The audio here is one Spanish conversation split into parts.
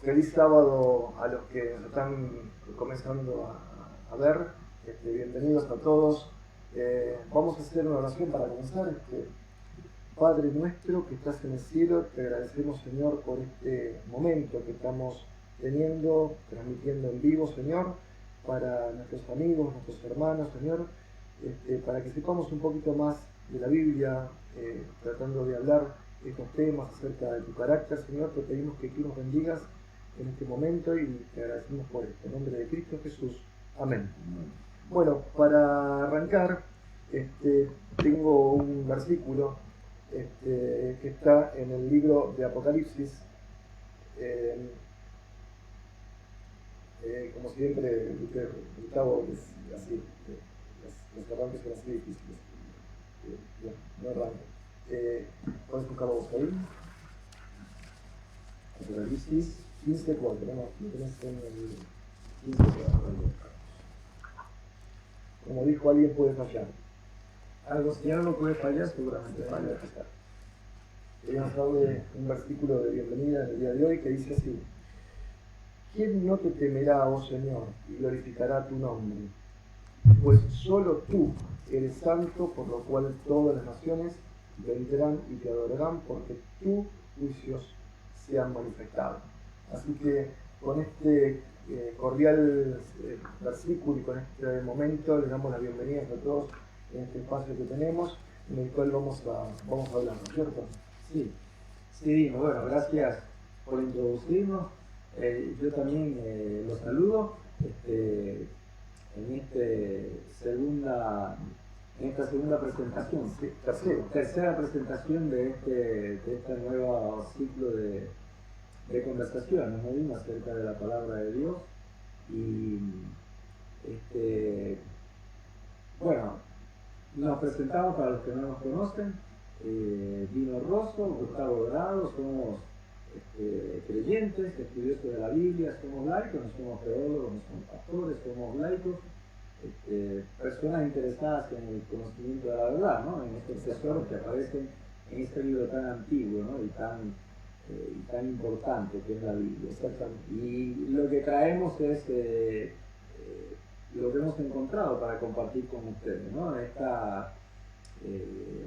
Feliz sábado a los que nos están comenzando a ver. Bienvenidos a todos. Vamos a hacer una oración para comenzar. Padre nuestro que estás en el cielo, te agradecemos, Señor, por este momento que estamos teniendo, transmitiendo en vivo, Señor, para nuestros amigos, nuestros hermanos, Señor, para que sepamos un poquito más de la Biblia, tratando de hablar estos temas acerca de tu carácter, Señor. Te pedimos que tú nos bendigas en este momento y te agradecemos por esto. En nombre de Cristo Jesús. Amén. Bueno, para arrancar, tengo un versículo que está en el libro de Apocalipsis. Como siempre, Gustavo es así, los arranques son así difíciles. No arranco. ¿Puedes buscarlo vos ahí? Apocalipsis 15:4, no, lo tenés en el 15:4. Como dijo alguien, puede fallar. Algo, si algo puede fallar, seguramente falla. Queríamos darle un versículo de bienvenida en el día de hoy que dice así: ¿quién no te temerá, oh Señor, y glorificará tu nombre? Pues solo tú eres santo, por lo cual todas las naciones vendrán y te adorarán, porque tus juicios se han manifestado. Así que con este cordial versículo y con este momento le damos la bienvenida a todos en este espacio que tenemos, en el cual vamos a hablar, ¿no es cierto? Sí, bueno, gracias por introducirnos. Yo también los saludo en esta segunda presentación, tercera presentación de este nuevo ciclo de conversaciones, ¿no? Acerca de la palabra de Dios. Y bueno, nos presentamos para los que no nos conocen. Dino Rosso, Gustavo Dorado, somos creyentes, estudiosos de la Biblia, somos laicos, no somos teólogos, no somos pastores, somos laicos, personas interesadas en el conocimiento de la verdad, ¿no? En estos tesoros que aparecen en este libro tan antiguo, ¿no? y tan importante que es la Biblia. Y lo que traemos es lo que hemos encontrado para compartir con ustedes, ¿no?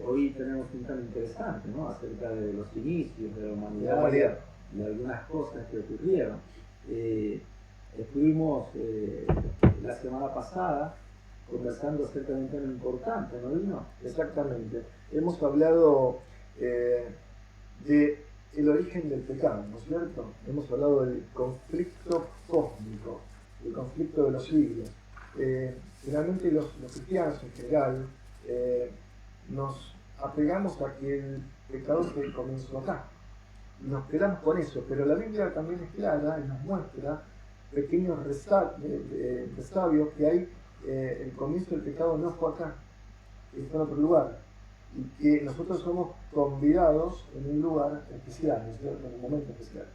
Hoy tenemos un tema interesante, ¿no? Acerca de los inicios de la humanidad y de algunas cosas que ocurrieron. Estuvimos la semana pasada conversando acerca de un tema importante, ¿no, Dino? Exactamente. Hemos hablado de el origen del pecado, ¿no es cierto? Hemos hablado del conflicto cósmico, el conflicto de los siglos. Finalmente los cristianos en general nos apegamos a que el pecado comenzó acá. Nos quedamos con eso, pero la Biblia también es clara y nos muestra pequeños resabios que hay. El comienzo del pecado no fue acá, está en otro lugar, y que nosotros somos convidados en un lugar especial, ¿no es cierto? En un momento especial.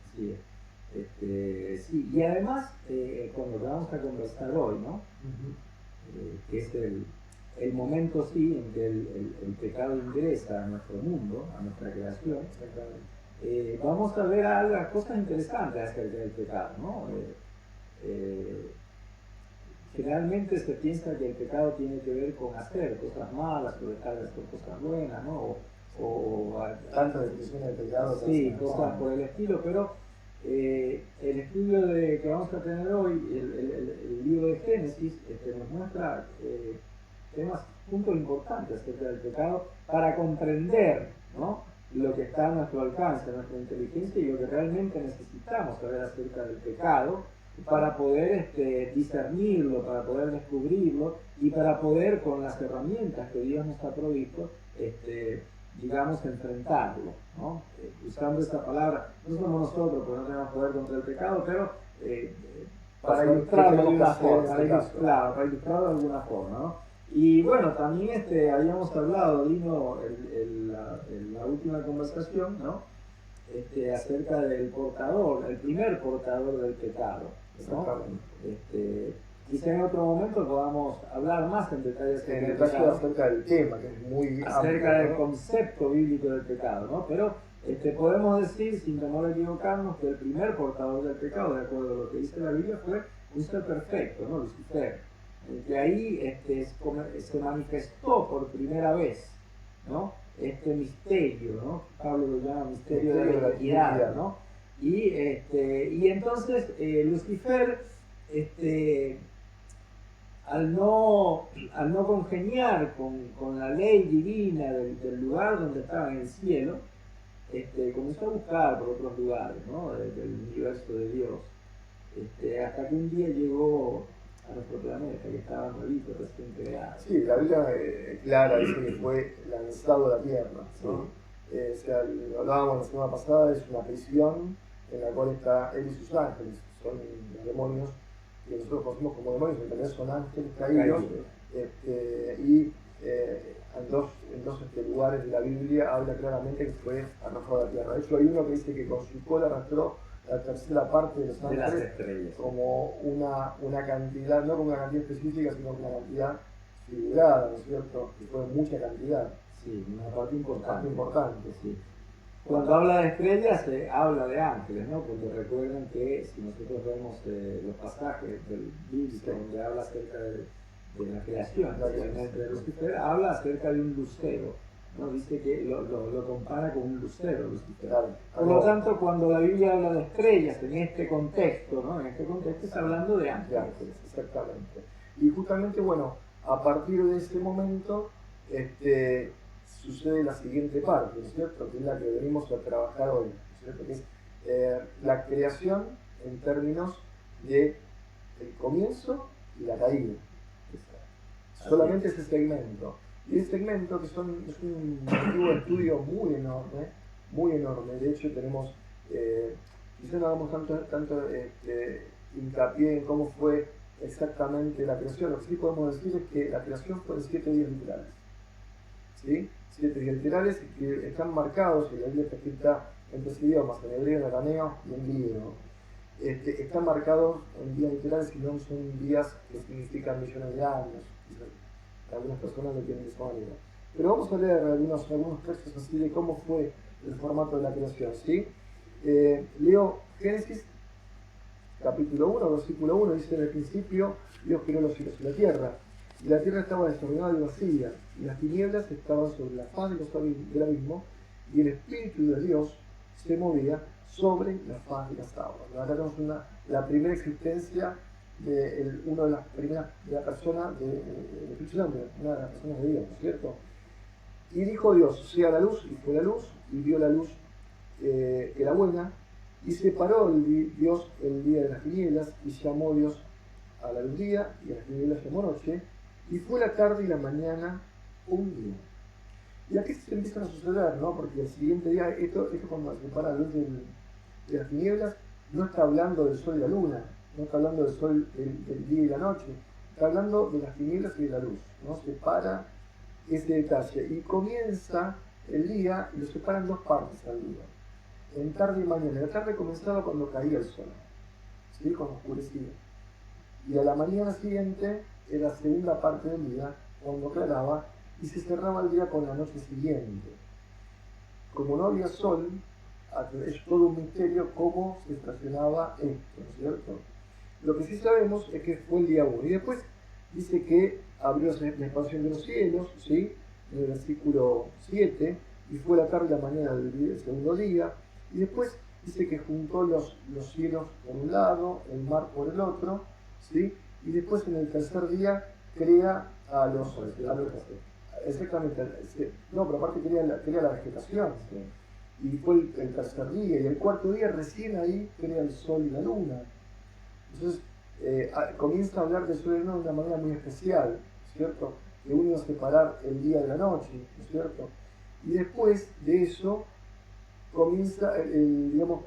Así es. Sí, y además, con lo que vamos a conversar hoy, ¿no? Que es el momento, sí, en que el pecado ingresa a nuestro mundo, a nuestra creación. Vamos a ver algunas cosas interesantes acerca del pecado, ¿no? Generalmente se piensa que el pecado tiene que ver con hacer cosas malas o dejar de hacer cosas buenas, ¿no? Tantas definiciones de pecado. Sí, cosas por el estilo, pero el estudio que vamos a tener hoy, el libro de Génesis, nos muestra puntos importantes acerca del pecado para comprender, ¿no? Lo que está a nuestro alcance, a nuestra inteligencia y lo que realmente necesitamos saber acerca del pecado para poder discernirlo, para poder descubrirlo y para poder, con las herramientas que Dios nos ha provisto, digamos, enfrentarlo, ¿no? Usando esta palabra, no somos nosotros porque no tenemos poder contra el pecado, pero para ilustrarlo de alguna forma, para ilustrarlo de alguna forma, ¿no? Y bueno, también habíamos hablado, Dino, en la última conversación, ¿no? Acerca del portador, el primer portador del pecado, ¿no? Quizá en otro momento podamos hablar más en detalle acerca del tema, que es muy acerca amplio, del concepto bíblico del pecado, ¿no? Pero Podemos decir, sin temor a equivocarnos, que el primer portador del pecado, de acuerdo a lo que dice la Biblia, fue un ser perfecto, ¿no? Lucifer, que ahí se manifestó por primera vez, ¿no? Este misterio, ¿no? Pablo lo llama misterio de la iniquidad, ¿no? Y entonces Lucifer, al no congeniar con la ley divina del lugar donde estaba en el cielo, comenzó a buscar por otros lugares, ¿no? Del universo de Dios, hasta que un día llegó a nuestro planeta, que estaba nuevito, recién creado. Sí, la Biblia clara dice que fue lanzado a la tierra, ¿no? Sí. O sea, lo hablábamos la semana pasada, es una prisión en la cual está él y sus ángeles, son los demonios que nosotros conocemos como demonios, en realidad son ángeles caídos, y en dos lugares de la Biblia habla claramente que fue arrojado a la tierra. De hecho, hay uno que dice que con su cola arrastró la tercera parte de los ángeles como una cantidad, no como una cantidad específica, sino como una cantidad figurada, ¿no es cierto? Que fue mucha cantidad. Sí, una parte importante. Sí. Cuando habla de estrellas, habla de ángeles, ¿no? Porque recuerden que si nosotros vemos los pasajes del bíblico donde habla acerca de la creación, especialmente de Lucifer, habla acerca de un lucero, ¿no? Dice que lo compara con un lucero, Lucifer. Claro. Por lo tanto, cuando la Biblia habla de estrellas en este contexto, ¿no? En este contexto está hablando de ángeles. Exactamente. Y justamente, bueno, a partir de ese momento, sucede la siguiente parte, ¿no es cierto? Que es la que venimos a trabajar hoy, ¿no es cierto? Que es la creación en términos de el comienzo y la caída. Solamente ese segmento. Y ese segmento, que es un motivo de estudio muy enorme. De hecho, tenemos, quizás no hagamos tanto hincapié en cómo fue exactamente la creación. Lo que sí podemos decir es que la creación fue en 7 días literales. ¿Sí? 7 días literales que están marcados, y la Biblia está escrita en 3 idiomas, en hebreo, en arameo y en griego. Están marcados en días literales y no son días que significan millones de años. Algunas personas lo tienen de esa manera. Pero vamos a leer algunos textos así de cómo fue el formato de la creación, ¿sí? Leo Génesis, capítulo 1, versículo 1, dice: en el principio Dios creó los cielos y la tierra estaba desordenada y vacía, y las tinieblas estaban sobre la faz del abismo, y el Espíritu de Dios se movía sobre la faz de las aguas. Acá tenemos la primera existencia de una de las primeras de la persona de Espíritu Santo, una de las personas de Dios, ¿no es cierto? Y dijo Dios: sea la luz, y fue la luz, y vio la luz que era buena, y separó Dios el día de las tinieblas, y llamó Dios a la luz día, y a las tinieblas llamó noche, y fue la tarde y la mañana un día. Y aquí se empiezan a suceder, ¿no? Porque el siguiente día, esto cuando se separa la luz de las tinieblas, no está hablando del sol y la luna, no está hablando del sol, del día y la noche, está hablando de las tinieblas y de la luz, ¿no? Separa ese detalle y comienza el día y lo separa en dos partes al día, en tarde y mañana. La tarde comenzaba cuando caía el sol, ¿sí? Cuando oscurecía, y a la mañana siguiente era la segunda parte del día, cuando aclaraba, y se cerraba el día con la noche siguiente. Como no había sol, es todo un misterio cómo se estacionaba esto, ¿no es cierto? Lo que sí sabemos es que fue el día 1, y después dice que abrió la expansión de los cielos, ¿sí? En el versículo 7, y fue la tarde y la mañana del segundo día, y después dice que juntó los cielos por un lado, el mar por el otro, ¿sí? Y después en el tercer día crea a los exactamente, no, pero aparte crea la vegetación, ¿sí? Y fue el tercer día, y el cuarto día recién ahí crea el sol y la luna. Entonces comienza a hablar del sol y la luna de una manera muy especial, ¿cierto? Que uno iba a separar el día de la noche, ¿no es cierto? Y después de eso comienza,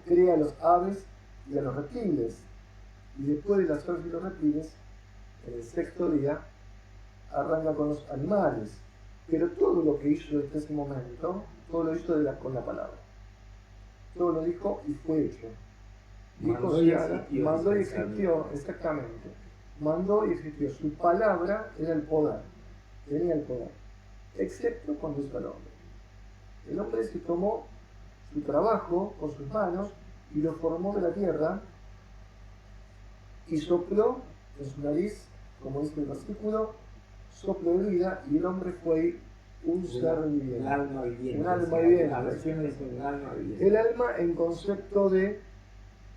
crea a los aves y a los reptiles. Y después de las aves y los reptiles, en el sexto día, arranca con los animales. Pero todo lo que hizo desde ese momento, todo lo hizo con la palabra. Todo lo dijo y fue hecho. Mandó y existió, exactamente. Mandó y existió. Su palabra era el poder, tenía el poder. Excepto cuando hizo al hombre. El hombre se tomó su trabajo con sus manos y lo formó de la tierra y sopló en su nariz, como dice el versículo, soplo de vida, y el hombre fue un ser viviente. Un alma viviente. Un alma viviente. La versión dice un alma viviente. El alma en concepto de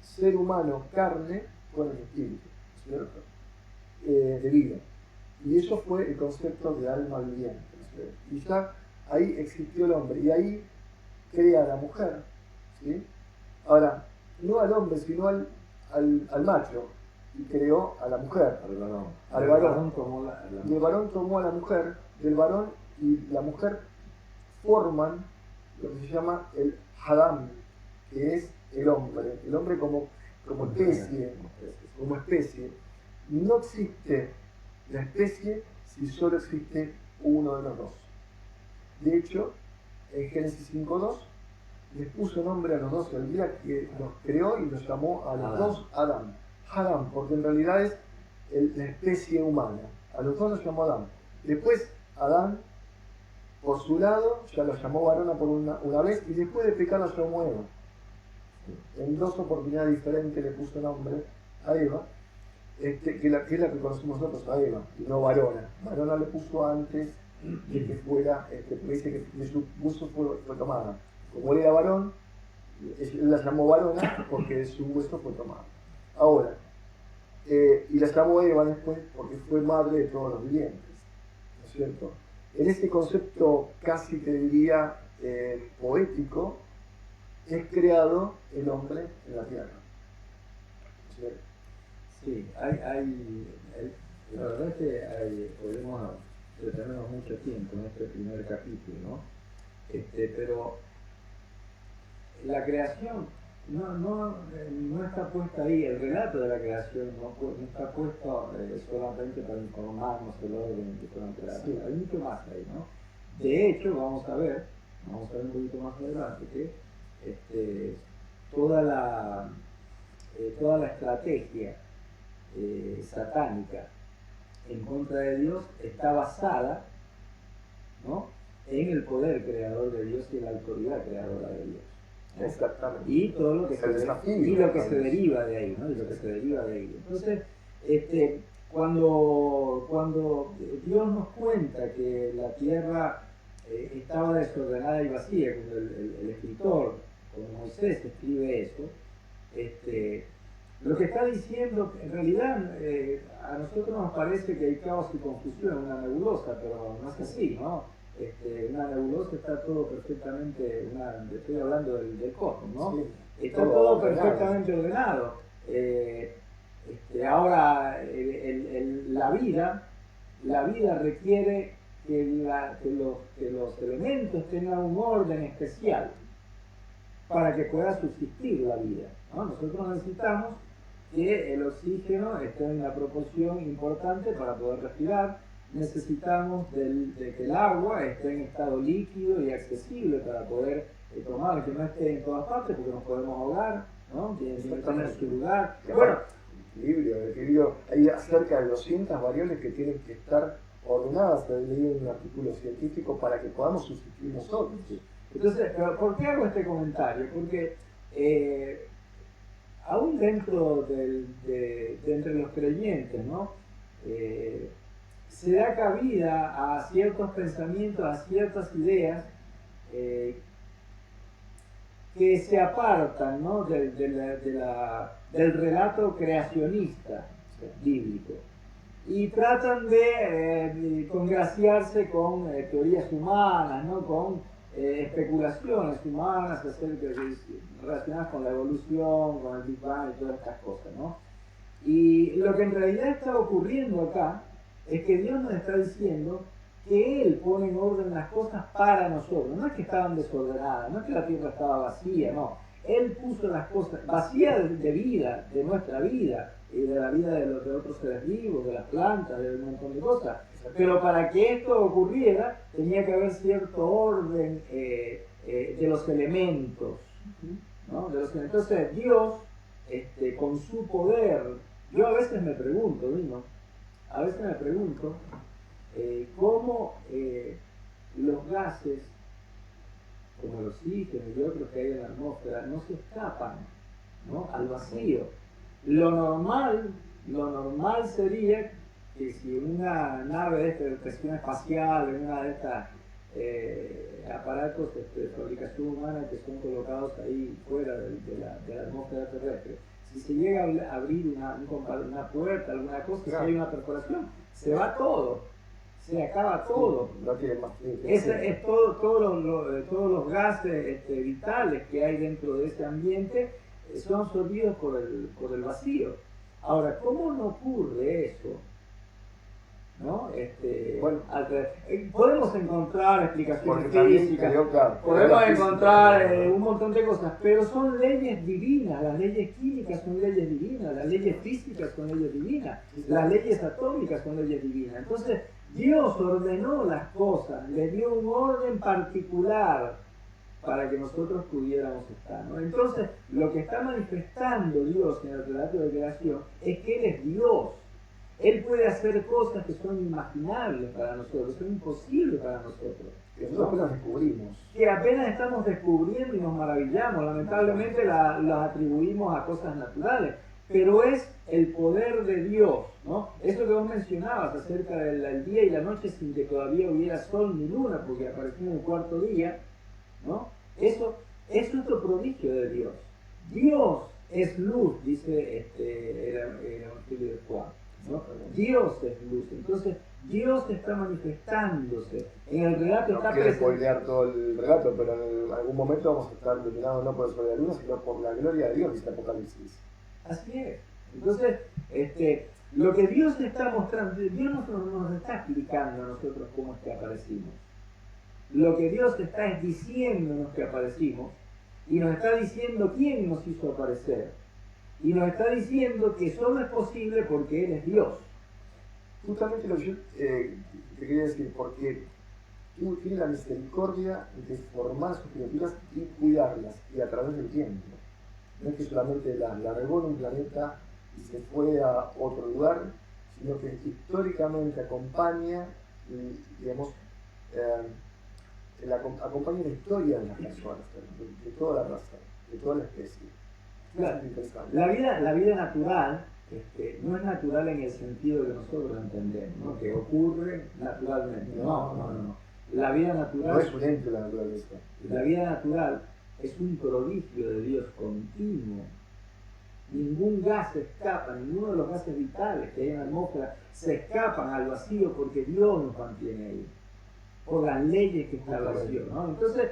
ser humano, carne, con el espíritu, ¿cierto? De vida. Y eso fue el concepto de alma viviente, ¿cierto? Y ya ahí existió el hombre, y ahí crea a la mujer, ¿sí? Ahora, no al hombre, sino al macho, y creó a la mujer, al varón. Y el varón tomó a la mujer, del varón y la mujer forman lo que se llama el Adam, que es el hombre como especie. No existe la especie si solo existe uno de los dos. De hecho, en Génesis 5.2 les puso nombre a los dos el día que los creó y los llamó a los dos Adán. Adán, porque en realidad es la especie humana. A los dos los llamó Adán. Después Adán, por su lado, ya los llamó varona por una vez, y después de pecar los llamó Eva. En dos oportunidades diferentes le puso nombre a Eva, que es la que conocemos nosotros, a Eva, y no varona. Varona le puso antes de que fuera, porque dice que de su hueso fue tomada. Como él era varón, él la llamó varona porque de su hueso fue tomada. Ahora, y la llamó Eva después porque fue madre de todos los vivientes, ¿no es cierto? En este concepto casi te diría poético, es creado el hombre en la tierra. ¿Sí? Sí, la verdad es que podemos detenernos mucho tiempo en este primer capítulo, ¿no? Pero la creación no está puesta ahí, el relato de la creación no está puesto solamente para informarnos del orden que fueron creados. Sí, hay mucho más ahí, ¿no? De hecho, vamos a ver un poquito más adelante que toda la estrategia satánica en contra de Dios está basada, ¿no?, en el poder creador de Dios y en la autoridad creadora de Dios, ¿no? Exactamente. Y todo lo que se deriva de ahí, ¿no? Y lo que se deriva de ahí. Entonces, cuando Dios nos cuenta que la tierra estaba desordenada y vacía, cuando el escritor, como Moisés, escribe eso, lo que está diciendo, en realidad, a nosotros nos parece que hay caos y confusión, una nebulosa, pero no es así, ¿no? Una nebulosa está todo perfectamente, estoy hablando del cosmos, ¿no? Sí, está todo perfectamente ordenado. Ahora, la vida requiere que los elementos tengan un orden especial para que pueda subsistir la vida, ¿no? Nosotros necesitamos que el oxígeno esté en una proporción importante para poder respirar. Necesitamos de que el agua esté en estado líquido y accesible para poder tomar, que no esté en todas partes porque nos podemos ahogar, ¿no? Tiene que tener su lugar. Bueno, equilibrio, hay cerca de 200 variables que tienen que estar ordenadas, he leído en un artículo científico, para que podamos subsistir nosotros. Entonces, ¿por qué hago este comentario? Porque aún dentro de entre los creyentes, ¿no? Se da cabida a ciertos pensamientos, a ciertas ideas que se apartan, ¿no?, del relato creacionista bíblico, y tratan de congraciarse con teorías humanas, ¿no?, con especulaciones humanas relacionadas con la evolución, con el Big Bang y todas estas cosas, ¿no? Y lo que en realidad está ocurriendo acá es que Dios nos está diciendo que Él pone en orden las cosas para nosotros. No es que estaban desordenadas, no es que la tierra estaba vacía, no. Él puso las cosas vacías de vida, de nuestra vida, y de la vida de otros seres vivos, de las plantas, de un montón de cosas. Pero para que esto ocurriera, tenía que haber cierto orden de los elementos, ¿no? Entonces Dios, con su poder, yo a veces me pregunto, cómo los gases como el oxígeno y otros que hay en la atmósfera, no se escapan, ¿no?, al vacío. Lo normal sería que si una nave de estación espacial, una de estas aparatos de fabricación humana que son colocados ahí fuera de la atmósfera terrestre, si se llega a abrir una puerta, alguna cosa, si hay una perforación, se va todo, se acaba todo. No tiene más Es todos los gases vitales que hay dentro de ese ambiente son absorbidos por el vacío. Ahora, ¿cómo no ocurre eso? ¿No? Bueno, podemos encontrar explicaciones físicas, claro, podemos encontrar un montón de cosas, pero son leyes divinas. Las leyes químicas son leyes divinas, las leyes físicas son leyes divinas, las leyes atómicas son leyes divinas. Entonces, Dios ordenó las cosas, le dio un orden particular para que nosotros pudiéramos estar, ¿no? Entonces, lo que está manifestando Dios en el relato de creación es que Él es Dios. Él puede hacer cosas que son inimaginables para nosotros, son imposibles para nosotros. Que nosotros apenas descubrimos. Que apenas estamos descubriendo y nos maravillamos. Lamentablemente las atribuimos a cosas naturales. Pero es el poder de Dios, ¿no? Eso que vos mencionabas acerca del día y la noche sin que todavía hubiera sol ni luna, porque apareció en el cuarto día, ¿no? Eso es otro prodigio de Dios. Dios es luz, dice el Evangelio de Juan, ¿no? Dios es luz. Entonces, Dios está manifestándose. En el relato está presente. No quiero spoilear todo el relato, pero en algún momento vamos a estar iluminados no por el sol de la luna, sino por la gloria de Dios, dice Apocalipsis. Así es. Entonces, lo que Dios está mostrando, Dios nos está explicando a nosotros cómo es que aparecimos. Lo que Dios está es diciéndonos que aparecimos, y nos está diciendo quién nos hizo aparecer. Y nos está diciendo que solo es posible porque Él es Dios. Justamente lo que yo te quería decir, porque tú tienes la misericordia de formar sus criaturas y cuidarlas, y a través del tiempo. No es que solamente la regó en un planeta y se fue a otro lugar, sino que históricamente acompaña, digamos, acompaña la historia de las personas, de toda la raza, de toda la especie. Claro. La vida natural no es natural en el sentido que nosotros entendemos, ¿no? Que ocurre naturalmente. No. La vida natural no es un ente la naturaleza. La vida natural es un prodigio de Dios continuo. Ningún gas escapa, ninguno de los gases vitales que hay en la atmósfera se escapan al vacío porque Dios nos mantiene ahí, por las leyes que estableció, ¿no? Entonces,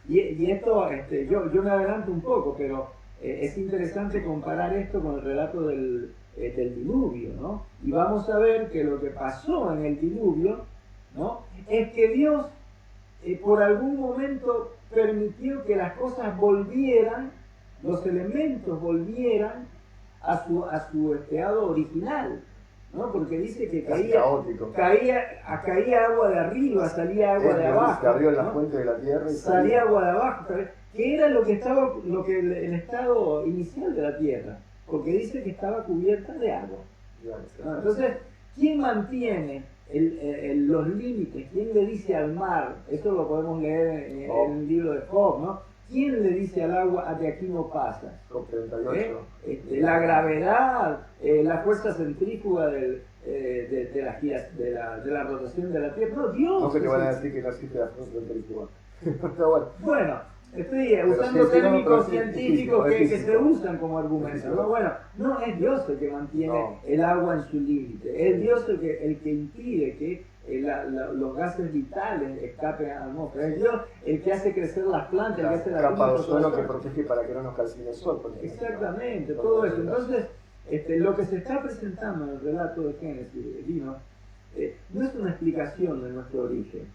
y esto, yo me adelanto un poco, pero es interesante comparar esto con el relato del diluvio, ¿no? Y vamos a ver que lo que pasó en el diluvio, ¿no?, es que Dios por algún momento permitió que las cosas volvieran, los elementos volvieran a su estado original, ¿no? Porque dice que caía agua de arriba, salía agua de abajo, se abrió la ¿no? fuente de la tierra y salía agua de abajo, que era el estado inicial de la tierra, porque dice que estaba cubierta de agua. Entonces, ¿quién mantiene los límites? ¿Quién le dice al mar? Esto lo podemos leer en el libro de Job, ¿no? ¿Quién le dice al agua de aquí no pasa? Job 38. La gravedad, la fuerza centrífuga de la rotación de la Tierra. No, Dios. No que te van a decir que no existe la fuerza centrífuga. Bueno, estoy usando términos científicos que se usan como argumentos, ¿no? Bueno, no es Dios el que mantiene el agua en su límite, es Dios el que impide que los gases vitales escapen a la atmósfera, es Dios el que hace crecer las plantas, el que hace la capa de ozono que protege para que no nos calcine el sol. Exactamente, todo eso. Entonces, lo que se está presentando en el relato de Génesis, Dino, no es una explicación de nuestro origen,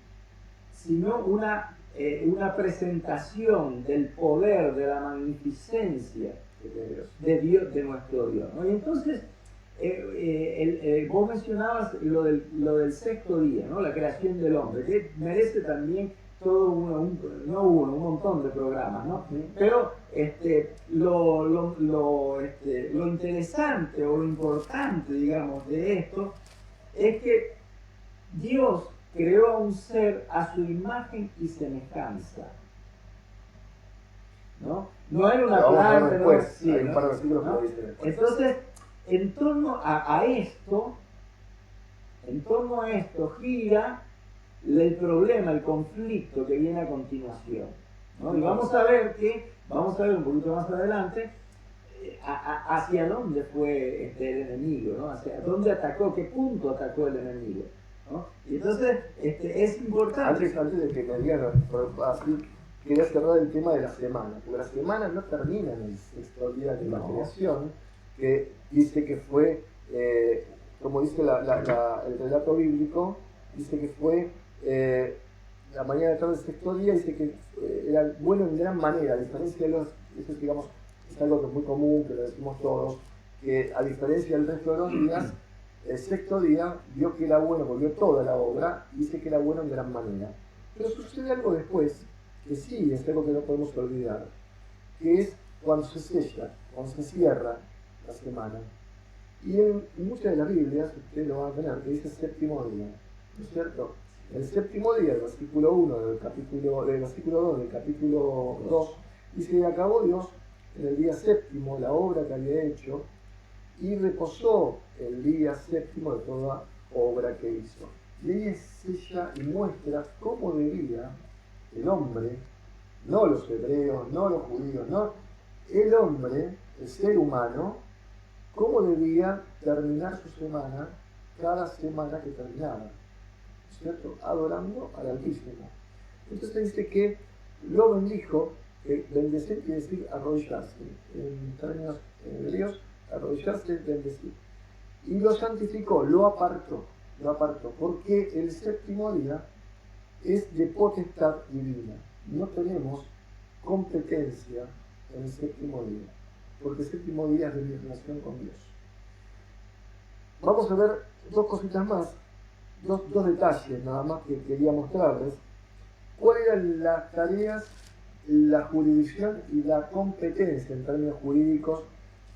sino una presentación del poder, de la magnificencia de Dios, de nuestro Dios, ¿no? Y entonces, vos mencionabas lo del sexto día, ¿no? La creación del hombre, que merece también todo un montón de programas, ¿no? Pero lo interesante o lo importante, digamos, de esto es que Dios creó a un ser a su imagen y semejanza. ¿no? No era una Lo vamos a ver planta, después, sí, hay un ¿no? par de versículos que ¿no? lo dicen después. Entonces, en torno a esto gira el problema, el conflicto que viene a continuación, ¿no? Y vamos a ver un poquito más adelante hacia dónde fue el enemigo, ¿no? Hacia dónde atacó, qué punto atacó el enemigo, ¿no? Y entonces es importante. Antes de que me digan, así quería cerrar el tema de la semana, porque la semana no termina en el sexto día de la creación, que dice que fue, como dice el relato bíblico, dice que fue la mañana de tarde del sexto día, dice que era bueno en gran manera, a diferencia de los, eso digamos, es algo que es muy común, que lo decimos todos, que a diferencia del resto de los días, el sexto día vio que era bueno, volvió toda la obra, y dice que era bueno en gran manera. Pero sucede algo después, que sí, es algo que no podemos olvidar, que es cuando se sella, cuando se cierra la semana. Y en muchas de las Biblias, ustedes lo van a tener, que dice séptimo día, ¿no es cierto? El séptimo día, del versículo 1 del versículo 2 del capítulo 2, dice que acabó Dios en el día séptimo la obra que había hecho y reposó el día séptimo de toda obra que hizo. Y ahí sella y muestra cómo debía el hombre, no los hebreos, no los judíos, no, el hombre, el ser humano, cómo debía terminar su semana cada semana que terminaba, ¿cierto? Adorando al Altísimo. Entonces dice que lo bendijo, bendecir quiere decir arrodillarse, en términos hebreos, arrodillarse es bendecir. Y lo santificó, lo apartó, porque el séptimo día es de potestad divina. No tenemos competencia en el séptimo día, porque el séptimo día es de mi relación con Dios. Vamos a ver dos cositas más, dos detalles nada más que quería mostrarles. ¿Cuáles eran las tareas, la jurisdicción y la competencia en términos jurídicos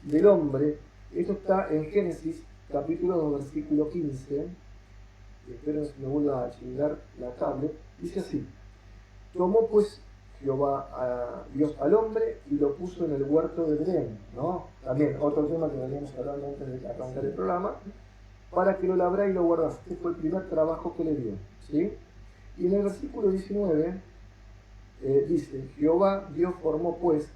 del hombre? Esto está en Génesis, capítulo 2, versículo 15. Espero que me vuelva a chingar la tablet. Dice así: tomó pues Jehová a Dios al hombre y lo puso en el huerto de Edén, ¿no? También otro tema que veníamos hablando antes de arrancar el programa, para que lo labrara y lo guardase. Este fue el primer trabajo que le dio, ¿sí? Y en el versículo 19 dice: Jehová Dios formó pues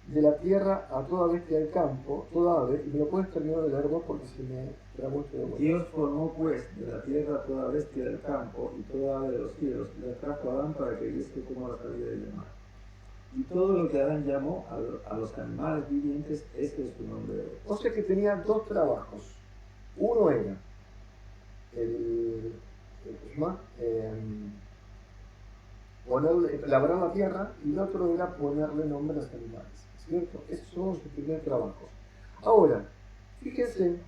de la tierra a toda bestia del campo, toda ave, y me lo puedes terminar de leer vos porque se me trabó este de vuelta. Dios formó pues de la tierra toda bestia del campo y toda ave de los cielos, y la trajo a Adán para que viese cómo la sabía de llamar. Y todo lo que Adán llamó a los animales vivientes, este es su nombre de hoy. O sea que tenía dos trabajos. Uno era labrar la tierra, y el otro era ponerle nombre a los animales, ¿cierto? Esos son sus primeros trabajos. Ahora, fíjense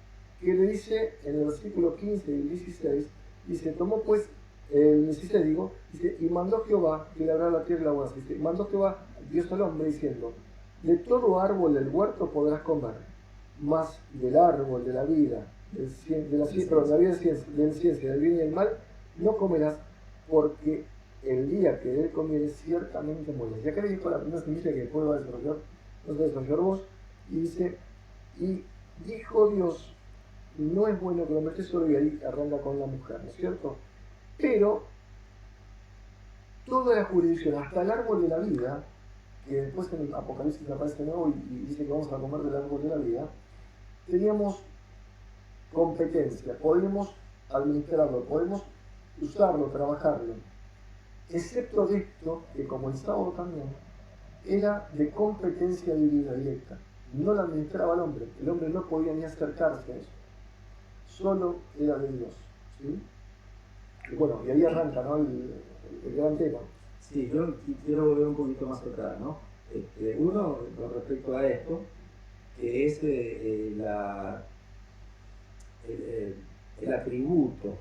que le dice en el versículo 15 y el 16, dice, tomó pues, el 16 digo, dice, y mandó Jehová que labrara la tierra y la guardase. Dice, mandó Jehová Dios al hombre diciendo, de todo árbol del huerto podrás comer, mas del árbol de la vida, del ciencia, del bien y del mal, no comerás, porque el día que de él comieres ciertamente morirás. Y acá le dijo la primera semilla que después va a desarrollar vos, y dice, y dijo Dios, no es bueno que el hombre esté solo, y ahí arranca con la mujer, ¿no es cierto? Pero toda la jurisdicción, hasta el árbol de la vida, que después en el Apocalipsis aparece de nuevo y dice que vamos a comer del árbol de la vida, teníamos competencia, podemos administrarlo, podemos usarlo, trabajarlo, excepto de esto, que como el sábado también, era de competencia divina directa, no la administraba el hombre no podía ni acercarse a eso, solo era de Dios, ¿sí? Y bueno, y ahí arranca, ¿no? el gran tema. Sí, yo quiero volver un poquito más atrás, ¿no? Uno, con respecto a esto, que es el atributo,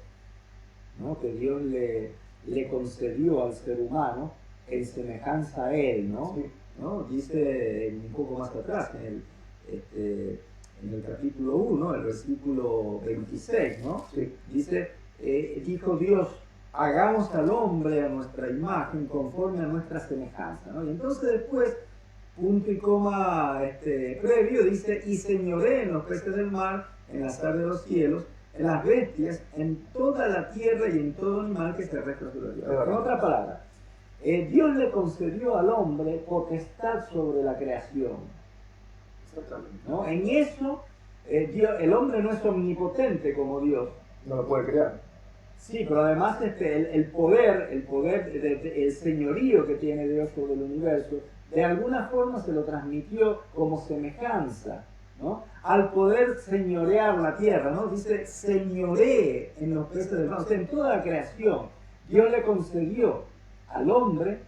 ¿no? Que Dios le concedió al ser humano en semejanza a él, ¿no? Sí. ¿No? Dice un poco más atrás, en el capítulo 1, el versículo 26, ¿no? Sí. Dice, dijo Dios, hagamos al hombre a nuestra imagen conforme a nuestra semejanza, ¿no? Y entonces después punto y coma previo, dice, y señoré en los peces del mar, en las aves de los cielos, en las bestias, en toda la tierra y en todo animal que se arrastra sobre la tierra. En otras palabras, Dios le concedió al hombre potestad sobre la creación. ¿No? En eso, el hombre no es omnipotente como Dios. No lo puede crear. Sí, pero además el poder, el señorío que tiene Dios sobre el universo, de alguna forma se lo transmitió como semejanza, ¿no? Al poder señorear la tierra, ¿no? Dice, señoree en los peces del mar. O sea, en toda la creación, Dios le concedió al hombre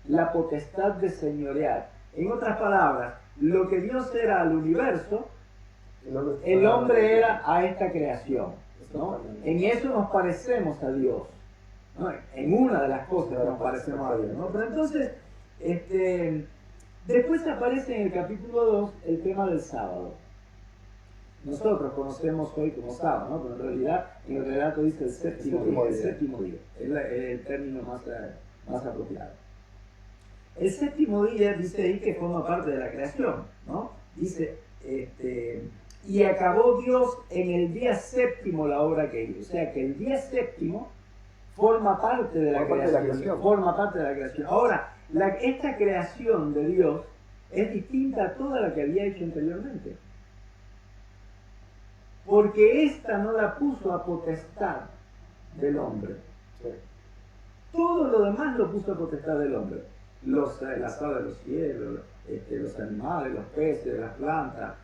la potestad de señorear. En otras palabras, lo que Dios era al universo, el hombre era a esta creación, ¿no? En eso nos parecemos a Dios, ¿no? En una de las cosas nos parecemos a Dios, ¿no? Pero entonces, después aparece en el capítulo 2 el tema del sábado. Nosotros conocemos hoy como sábado, ¿no? Pero en realidad en el relato dice el séptimo día. Es el término más apropiado. El séptimo día dice ahí que forma parte de la creación, ¿no? Dice, y acabó Dios en el día séptimo la obra que hizo. O sea que el día séptimo forma parte de la creación. Forma parte de la creación. Ahora, esta creación de Dios es distinta a toda la que había hecho anteriormente. Porque esta no la puso a potestad del hombre. Sí. Todo lo demás lo puso a potestad del hombre. Las aves de los cielos, los animales, los peces, las plantas,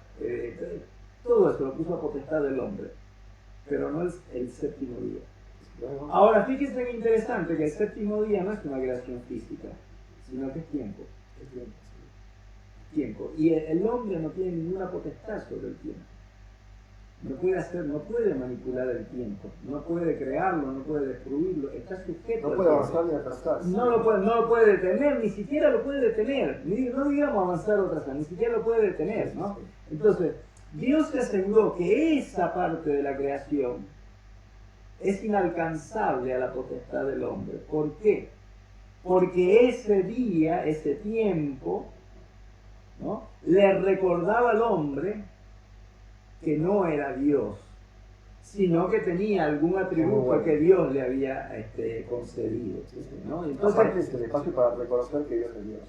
todo eso lo puso a potestad del hombre. Pero no es el séptimo día. Ahora, fíjense que interesante que el séptimo día no es una creación física, sino que es tiempo. Tiempo. Y el hombre no tiene ninguna potestad sobre el tiempo. No puede manipular el tiempo, no puede crearlo, no puede destruirlo, está sujeto. No puede avanzar ni atrasar. No lo puede detener, ni siquiera lo puede detener. No digamos avanzar o atrasar, ni siquiera lo puede detener, ¿no? Entonces, Dios se aseguró que esa parte de la creación es inalcanzable a la potestad del hombre. ¿Por qué? Porque ese día, ese tiempo, ¿no?, le recordaba al hombre que no era Dios, sino que tenía algún atributo que Dios le había concedido, ¿no? Entonces, aparte es el espacio para reconocer que Dios es Dios.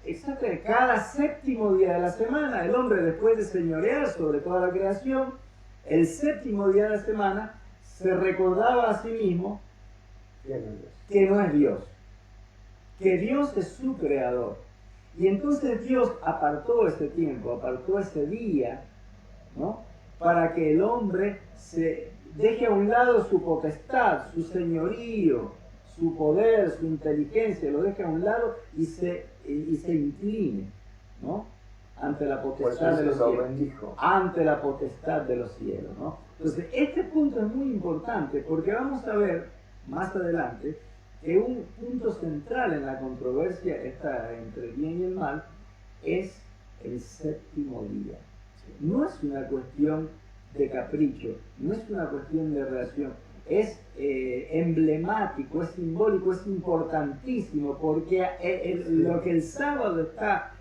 Exacto, cada séptimo día de la semana, el hombre, después de señorear sobre toda la creación, el séptimo día de la semana se recordaba a sí mismo que no es Dios, que Dios es su creador. Y entonces Dios apartó ese tiempo, apartó ese día, ¿no?, para que el hombre se deje a un lado su potestad, su señorío, su poder, su inteligencia, lo deje a un lado y se incline, ¿no?, ante la potestad de los cielos. Ante la potestad de los cielos, ¿no? Entonces, este punto es muy importante porque vamos a ver más adelante que un punto central en la controversia entre el bien y el mal es el séptimo día. No es una cuestión de capricho, no es una cuestión de reacción, es emblemático, es simbólico, es importantísimo, porque lo que el sábado está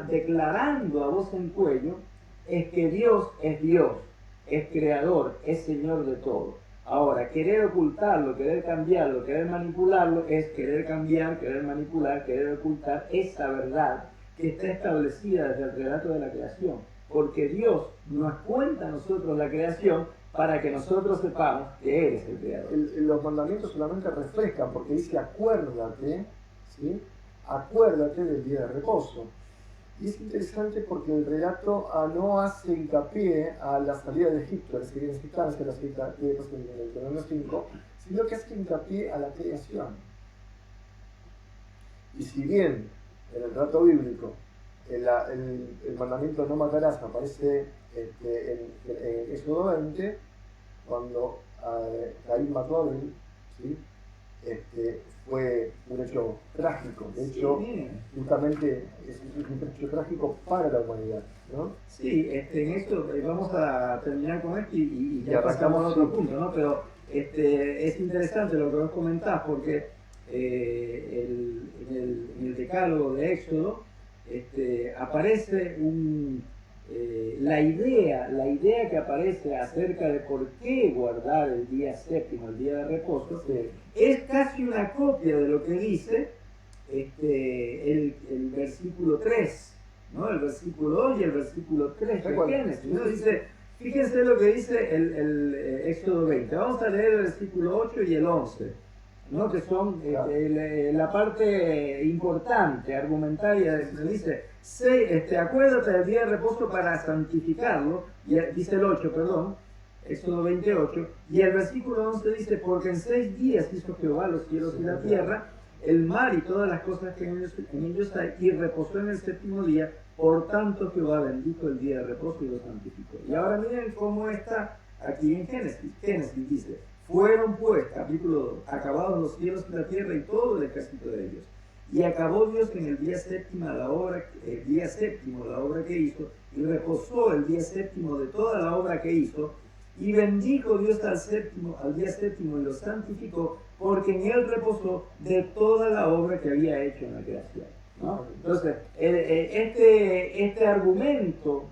declarando a voz en cuello es que Dios, es creador, es Señor de todo. Ahora, querer ocultarlo, querer cambiarlo, querer manipularlo, es querer cambiar, querer manipular, querer ocultar esa verdad que está establecida desde el relato de la creación. Porque Dios nos cuenta a nosotros la creación para que nosotros sepamos que Él es el creador. Los mandamientos solamente refrescan, porque dice acuérdate, ¿sí?, acuérdate del día de reposo. Y es interesante porque el relato no hace hincapié a la salida de Egipto, a la siguiente instancia, la salida de Deuteronomio 5, sino que hace hincapié a la creación. Y si bien en el relato bíblico el mandamiento no matarás aparece en Éxodo 20, cuando Caín mató a Abel, ¿sí?, fue un hecho trágico. De hecho, justamente es un hecho trágico para la humanidad, ¿no? Sí, en esto vamos a terminar con esto y ya pasamos a otro punto, ¿no? Pero es interesante lo que vos comentás, porque en el decálogo de Éxodo aparece la idea que aparece acerca de por qué guardar el día séptimo, el día de reposo, es casi una copia de lo que dice el versículo 3, ¿no? El versículo 2 y el versículo 3 de Génesis, ¿no? Dice, fíjense lo que dice el Éxodo 20. Vamos a leer el versículo 8 y el 11, ¿no? Que son la parte importante, argumentaria. Dice, acuérdate del día de reposo para santificarlo, y dice el 8, perdón, Éxodo 28, y el versículo 11 dice, porque en 6 días hizo Jehová los cielos y la tierra, el mar y todas las cosas que en ellos hay, y reposó en el séptimo día, por tanto Jehová bendijo el día de reposo y lo santificó. Y ahora miren cómo está aquí en Génesis. Génesis dice, fueron pues, capítulo 2, acabados los cielos y la tierra y todo el ejército de ellos. Y acabó Dios en el día séptimo la obra que hizo, y reposó el día séptimo de toda la obra que hizo, y bendijo Dios al día séptimo y lo santificó, porque en él reposó de toda la obra que había hecho en la creación, ¿no? Entonces, este argumento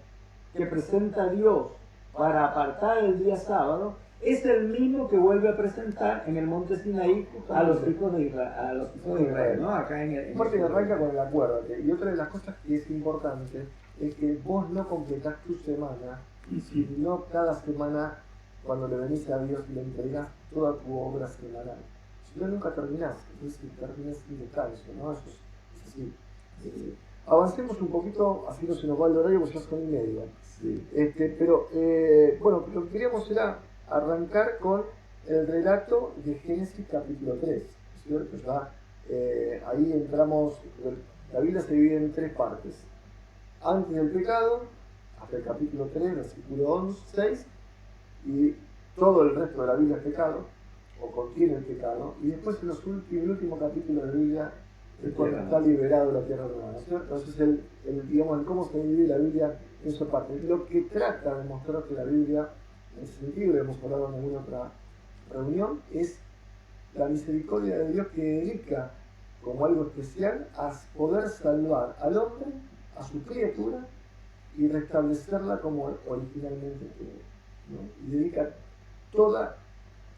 que presenta Dios para apartar el día sábado es el mismo que vuelve a presentar en el monte Sinaí a los hijos de Israel, ¿no? Acá Aparte que arranca con el acuérdate. Y otra de las cosas que es importante es que vos no completás tu semana, sino cada semana cuando le venís a Dios y le entregás toda tu obra semanal. Si no, nunca terminás, entonces terminás sin descanso, ¿no? Eso es así. Avancemos un poquito, así no se nos va el horario, porque ya son 1:30. Sí. Pero bueno, lo que queríamos era arrancar con el relato de Génesis capítulo 3, ¿cierto? Ya ahí entramos, la Biblia se divide en 3 partes. Antes del pecado, hasta el capítulo 3, versículo 6, y todo el resto de la Biblia es pecado, o contiene el pecado, y después en el último capítulo de la Biblia es cuando está liberado la tierra nueva, ¿cierto? Entonces digamos, el cómo se divide la Biblia en su parte. Lo que trata de mostrar que la Biblia, en ese sentido, hemos hablado en alguna otra reunión, es la misericordia de Dios que dedica como algo especial a poder salvar al hombre, a su criatura, y restablecerla como originalmente fue, ¿no? Y dedica toda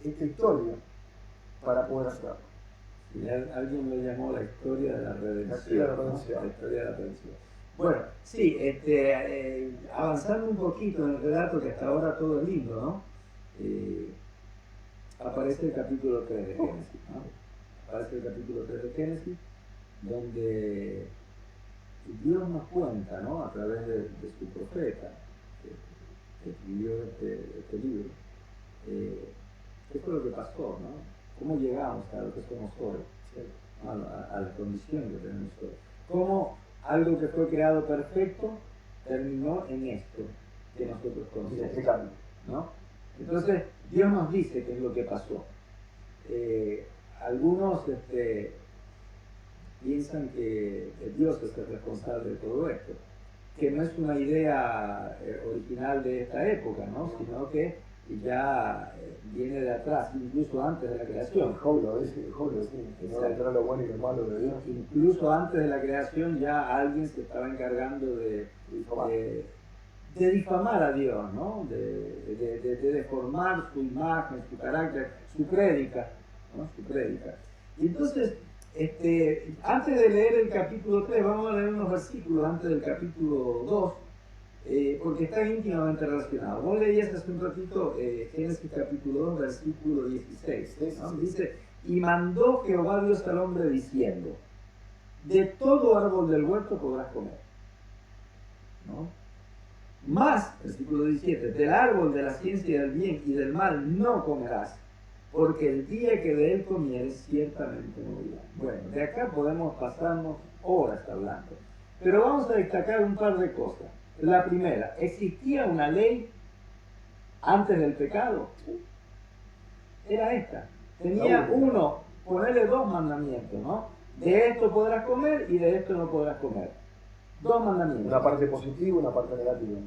esta historia para poder hacerlo. Y alguien lo llamó la historia de la redención. La historia de la redención. ¿No? La historia de la redención. Bueno, sí, avanzando un poquito en el relato, que hasta ahora todo es lindo, ¿no? Aparece el capítulo 3 de Génesis, ¿no? Aparece el capítulo 3 de Génesis, donde Dios nos cuenta, ¿no? A través de su profeta, que escribió este libro, qué fue lo que pasó, ¿no? Cómo llegamos a lo que somos hoy, a la condición que tenemos hoy. Cómo algo que fue creado perfecto terminó en esto que nosotros conocemos, ¿no? Entonces, Dios nos dice qué es lo que pasó. Algunos piensan que Dios es el responsable de todo esto, que no es una idea original de esta época, ¿no? Sino que ya viene de atrás, incluso antes de la creación. Job lo dice, que no vendrá lo bueno y lo malo de Dios. Incluso antes de la creación ya alguien se estaba encargando de difamar a Dios, ¿no? De deformar su imagen, su carácter, su prédica, ¿no? Su prédica. Y entonces, antes de leer el capítulo 3, vamos a leer unos versículos antes del capítulo 2, porque están íntimamente relacionados. Vos leías hace un ratito Génesis capítulo 2, versículo 16, ¿no? Dice, y mandó Jehová Dios al hombre diciendo, de todo árbol del huerto podrás comer, ¿no? Más, versículo 17, del árbol de la ciencia del bien y del mal no comerás, porque el día que de él comieres ciertamente morirás. Bueno, de acá podemos pasarnos horas hablando, pero vamos a destacar un par de cosas. La primera, ¿existía una ley antes del pecado? Era esta. Tenía ponerle 2 mandamientos, ¿no? De esto podrás comer y de esto no podrás comer. 2 mandamientos. Una parte positiva y una parte negativa.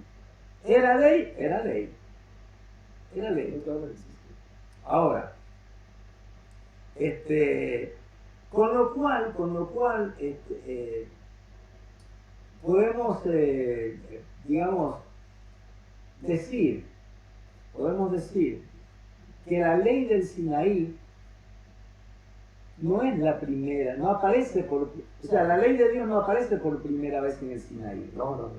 ¿Era ley? Era ley. Era ley. Ahora, con lo cual podemos digamos, podemos decir que la ley del Sinaí no es la primera, no aparece o sea, la ley de Dios no aparece por primera vez en el Sinaí. No.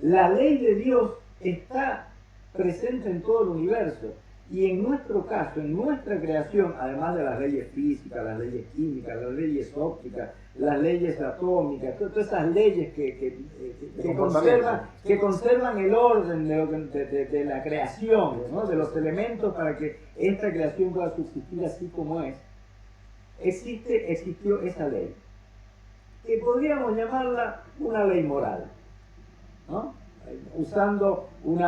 La ley de Dios está presente en todo el universo. Y en nuestro caso, en nuestra creación, además de las leyes físicas, las leyes químicas, las leyes ópticas, las leyes atómicas, todas esas leyes que conservan el orden de la creación, ¿no? De los elementos para que esta creación pueda subsistir así como es, existió esa ley, que podríamos llamarla una ley moral, ¿no? Usando un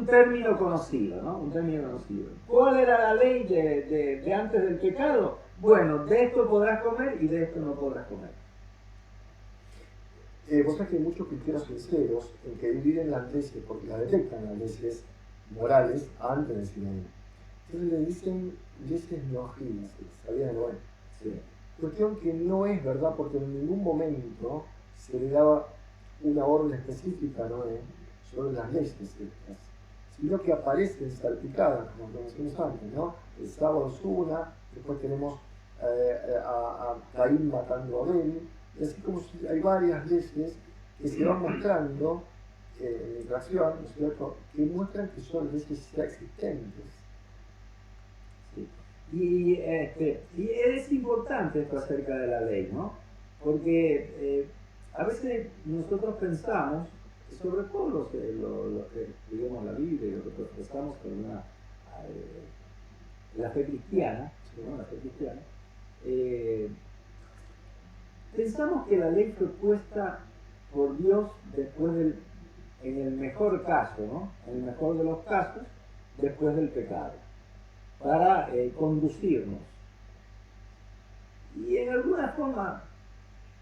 término conocido, ¿no? Un término conocido. ¿Cuál era la ley de antes del pecado? Bueno, de esto podrás comer y de esto no podrás comer. Vos sabés que hay muchos cristianos sinceros en que dividen las leyes, porque las detectan las leyes morales antes del Sinaí. Entonces le dicen leyes noajinas, salida de Noé. Sí. Cuestión que no es verdad, porque en ningún momento se le daba una orden específica a Noé sobre las leyes estas, sino que aparecen salpicadas, como lo decimos antes, ¿no? El sábado es una, después tenemos a Caín matando a Abel, y así como hay varias leyes que se van mostrando en la creación, ¿no es cierto?, que muestran que son leyes ya existentes. Sí. Y es importante esto acerca de la ley, ¿no? Porque a veces nosotros pensamos, sobre todo los que estudiamos la Biblia y los que profesamos con la fe cristiana, ¿no? La fe cristiana, pensamos que la ley fue puesta por Dios después en el mejor caso, ¿no? En el mejor de los casos, después del pecado, para conducirnos. Y en alguna forma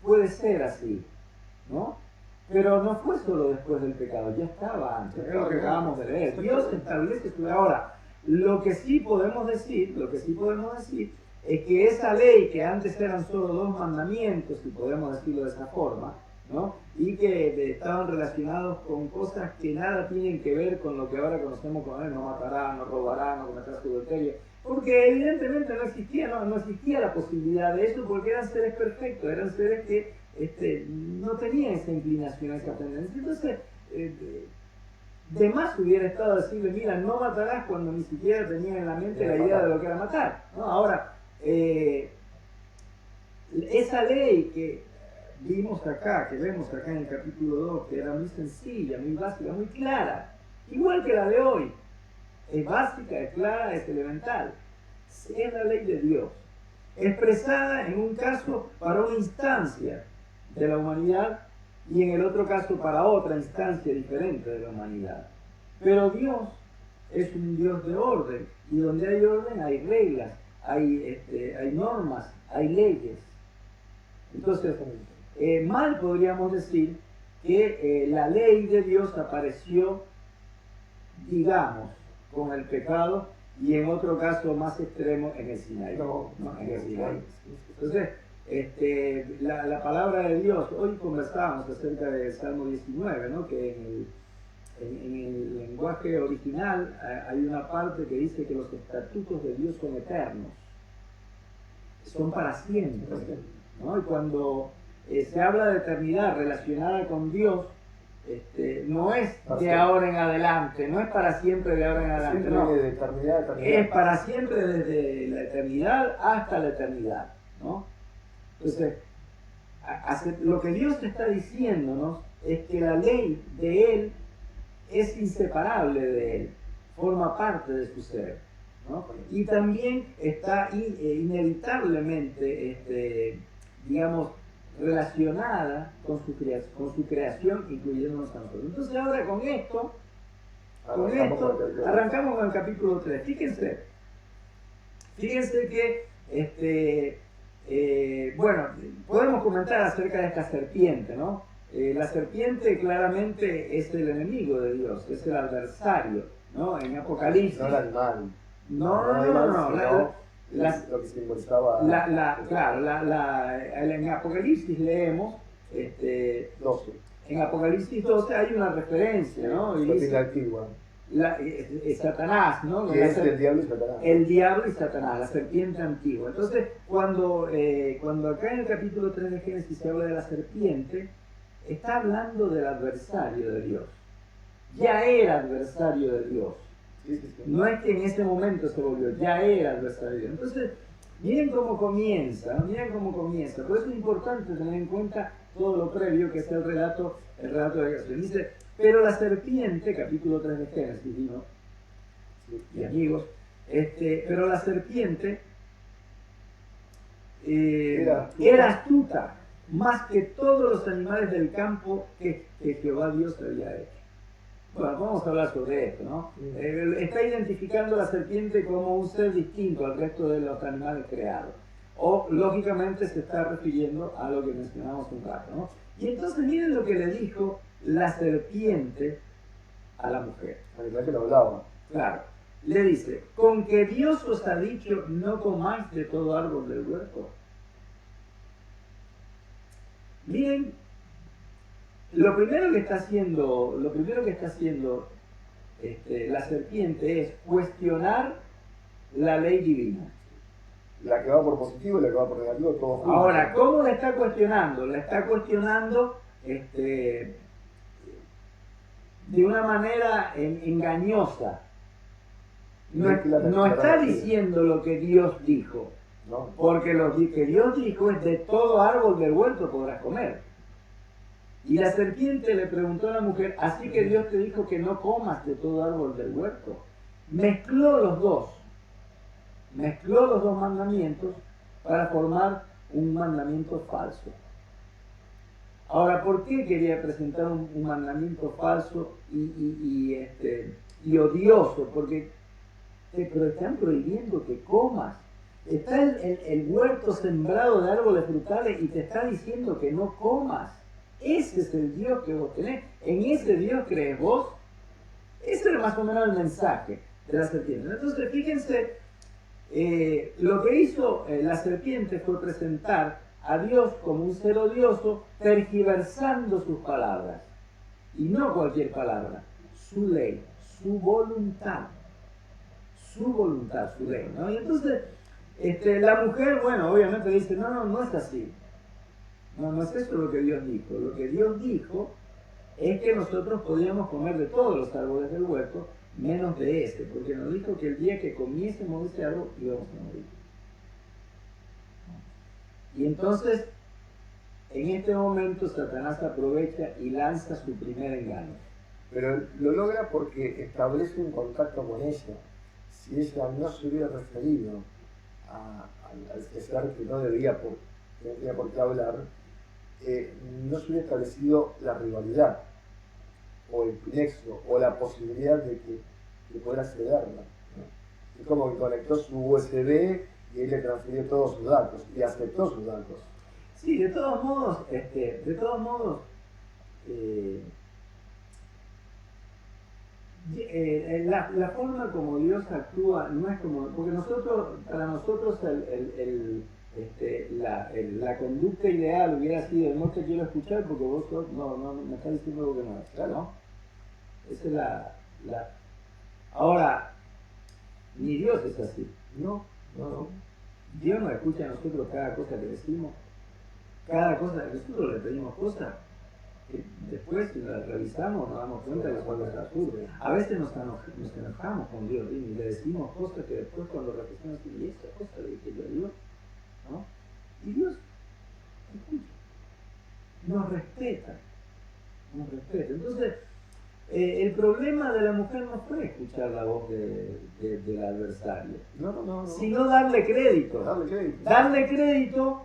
puede ser así, ¿no? Pero no fue solo después del pecado, ya estaba antes, es lo que acabamos de leer. Dios establece su ley. Ahora, lo que sí podemos decir es que esa ley, que antes eran solo 2 mandamientos, si podemos decirlo de esa forma, ¿no? Y que estaban relacionados con cosas que nada tienen que ver con lo que ahora conocemos como no matará, no robará, no cometerá adulterio, porque evidentemente no existía la posibilidad de eso, porque eran seres perfectos, eran seres que no tenían esa inclinación, esa tendencia. Entonces, de más hubiera estado decirle, mira, no matarás, cuando ni siquiera tenía en la mente la idea de lo que era matar, ¿no? Ahora, esa ley que vemos acá en el capítulo 2, que era muy sencilla, muy básica, muy clara, igual que la de hoy, es básica, es clara, es elemental, es la ley de Dios, expresada en un caso para una instancia de la humanidad y en el otro caso para otra instancia diferente de la humanidad. Pero Dios es un Dios de orden, y donde hay orden hay reglas, hay normas, hay leyes. Entonces, mal podríamos decir que la ley de Dios apareció, digamos, con el pecado, y en otro caso más extremo en el Sinaí. En el Sinaí. Entonces, la palabra de Dios, hoy conversábamos acerca del Salmo 19, ¿no? Que en el lenguaje original hay una parte que dice que los estatutos de Dios son eternos, son para siempre, ¿no? Y cuando se habla de eternidad relacionada con Dios, no es de ahora en adelante, no es para siempre de ahora en adelante, no. De eternidad a eternidad. Es para siempre, desde la eternidad hasta la eternidad, ¿no? Entonces, lo que Dios está diciéndonos es que la ley de Él es inseparable de Él, forma parte de su ser, ¿no? Y también está inevitablemente, digamos, relacionada con su creación, incluyéndonos a nosotros. Entonces ahora con esto arrancamos con el capítulo 3. Fíjense que bueno, podemos comentar acerca de esta serpiente, ¿no? La serpiente claramente es el enemigo de Dios, es el adversario, ¿no? En Apocalipsis. No el animal. No. Lo que simbolizaba. En Apocalipsis leemos 12. En Apocalipsis 12 hay una referencia, ¿no? Y Serpiente dice, antigua. Satanás, ¿no? Que es el diablo y Satanás. El diablo y Satanás, la serpiente antigua. Entonces, cuando acá en el capítulo 3 de Génesis se habla de la serpiente, está hablando del adversario de Dios. Ya era adversario de Dios. Sí. No es que en ese momento se volvió, ya era adversario de Dios. Entonces, miren cómo comienza. Por eso es importante tener en cuenta todo lo previo, que es el relato de creación. Dice, pero la serpiente, capítulo 3 de Génesis, ¿no? Y amigos, pero la serpiente era astuta más que todos los animales del campo que Jehová Dios había hecho. Bueno, vamos a hablar sobre esto, ¿no? Está identificando a la serpiente como un ser distinto al resto de los animales creados. O, lógicamente, se está refiriendo a lo que mencionamos un rato, ¿no? Y entonces miren lo que le dijo la serpiente a la mujer. La verdad que lo hablaba. Claro. Le dice, con que Dios os ha dicho, no comáis de todo árbol del huerto. Miren, lo primero que está haciendo la serpiente es cuestionar la ley divina. La que va por positivo y la que va por negativo, todo junto. Ahora, ¿cómo la está cuestionando? La está cuestionando de una manera engañosa. No está diciendo lo que Dios dijo, No. porque lo que Dios dijo es de todo árbol del huerto podrás comer. Y la serpiente le preguntó a la mujer, así que Dios te dijo que no comas de todo árbol del huerto. Mezcló los dos mandamientos para formar un mandamiento falso. Ahora, ¿por qué quería presentar un mandamiento falso y odioso? Porque pero están prohibiendo que comas. Está el huerto sembrado de árboles frutales y te está diciendo que no comas. Ese es el Dios que vos tenés. ¿En ese Dios crees vos? Ese era más o menos el mensaje de la serpiente. Entonces, fíjense, lo que hizo la serpiente fue presentar a Dios como un ser odioso, tergiversando sus palabras. Y no cualquier palabra, su ley, su voluntad, su ley, ¿no? Y entonces, la mujer, bueno, obviamente dice, no es así. No es eso lo que Dios dijo. Lo que Dios dijo es que nosotros podíamos comer de todos los árboles del huerto, menos de ese, porque nos dijo que el día que comiésemos ese árbol íbamos a morir. Y entonces, en este momento, Satanás aprovecha y lanza su primer engaño. Pero lo logra porque establece un contacto con ella. Si ella no se hubiera referido al ser que no tendría por qué hablar, no se hubiera establecido la rivalidad, o el nexo, o la posibilidad de que pueda cederla, ¿no? Es como que conectó su USB y él le transfirió todos sus datos y aceptó sus datos. Sí, de todos modos, la forma como Dios actúa no es como, porque para nosotros la conducta ideal hubiera sido, no te quiero escuchar porque vos no me estás diciendo algo que no es, Claro. ¿no? Esa es Ahora, ni Dios es así. No. Dios nos escucha a nosotros cada cosa que decimos, cada cosa que nosotros le pedimos cosas que después si las revisamos nos damos cuenta de que son cosas absurdas. A veces nos enojamos con Dios y le decimos cosas que después cuando reflexionamos decimos, ¿y esa cosa le dije yo a Dios? ¿No? Y Dios escucha, nos respeta. Entonces, el problema de la mujer no fue escuchar la voz del adversario, No. sino darle crédito. Darle crédito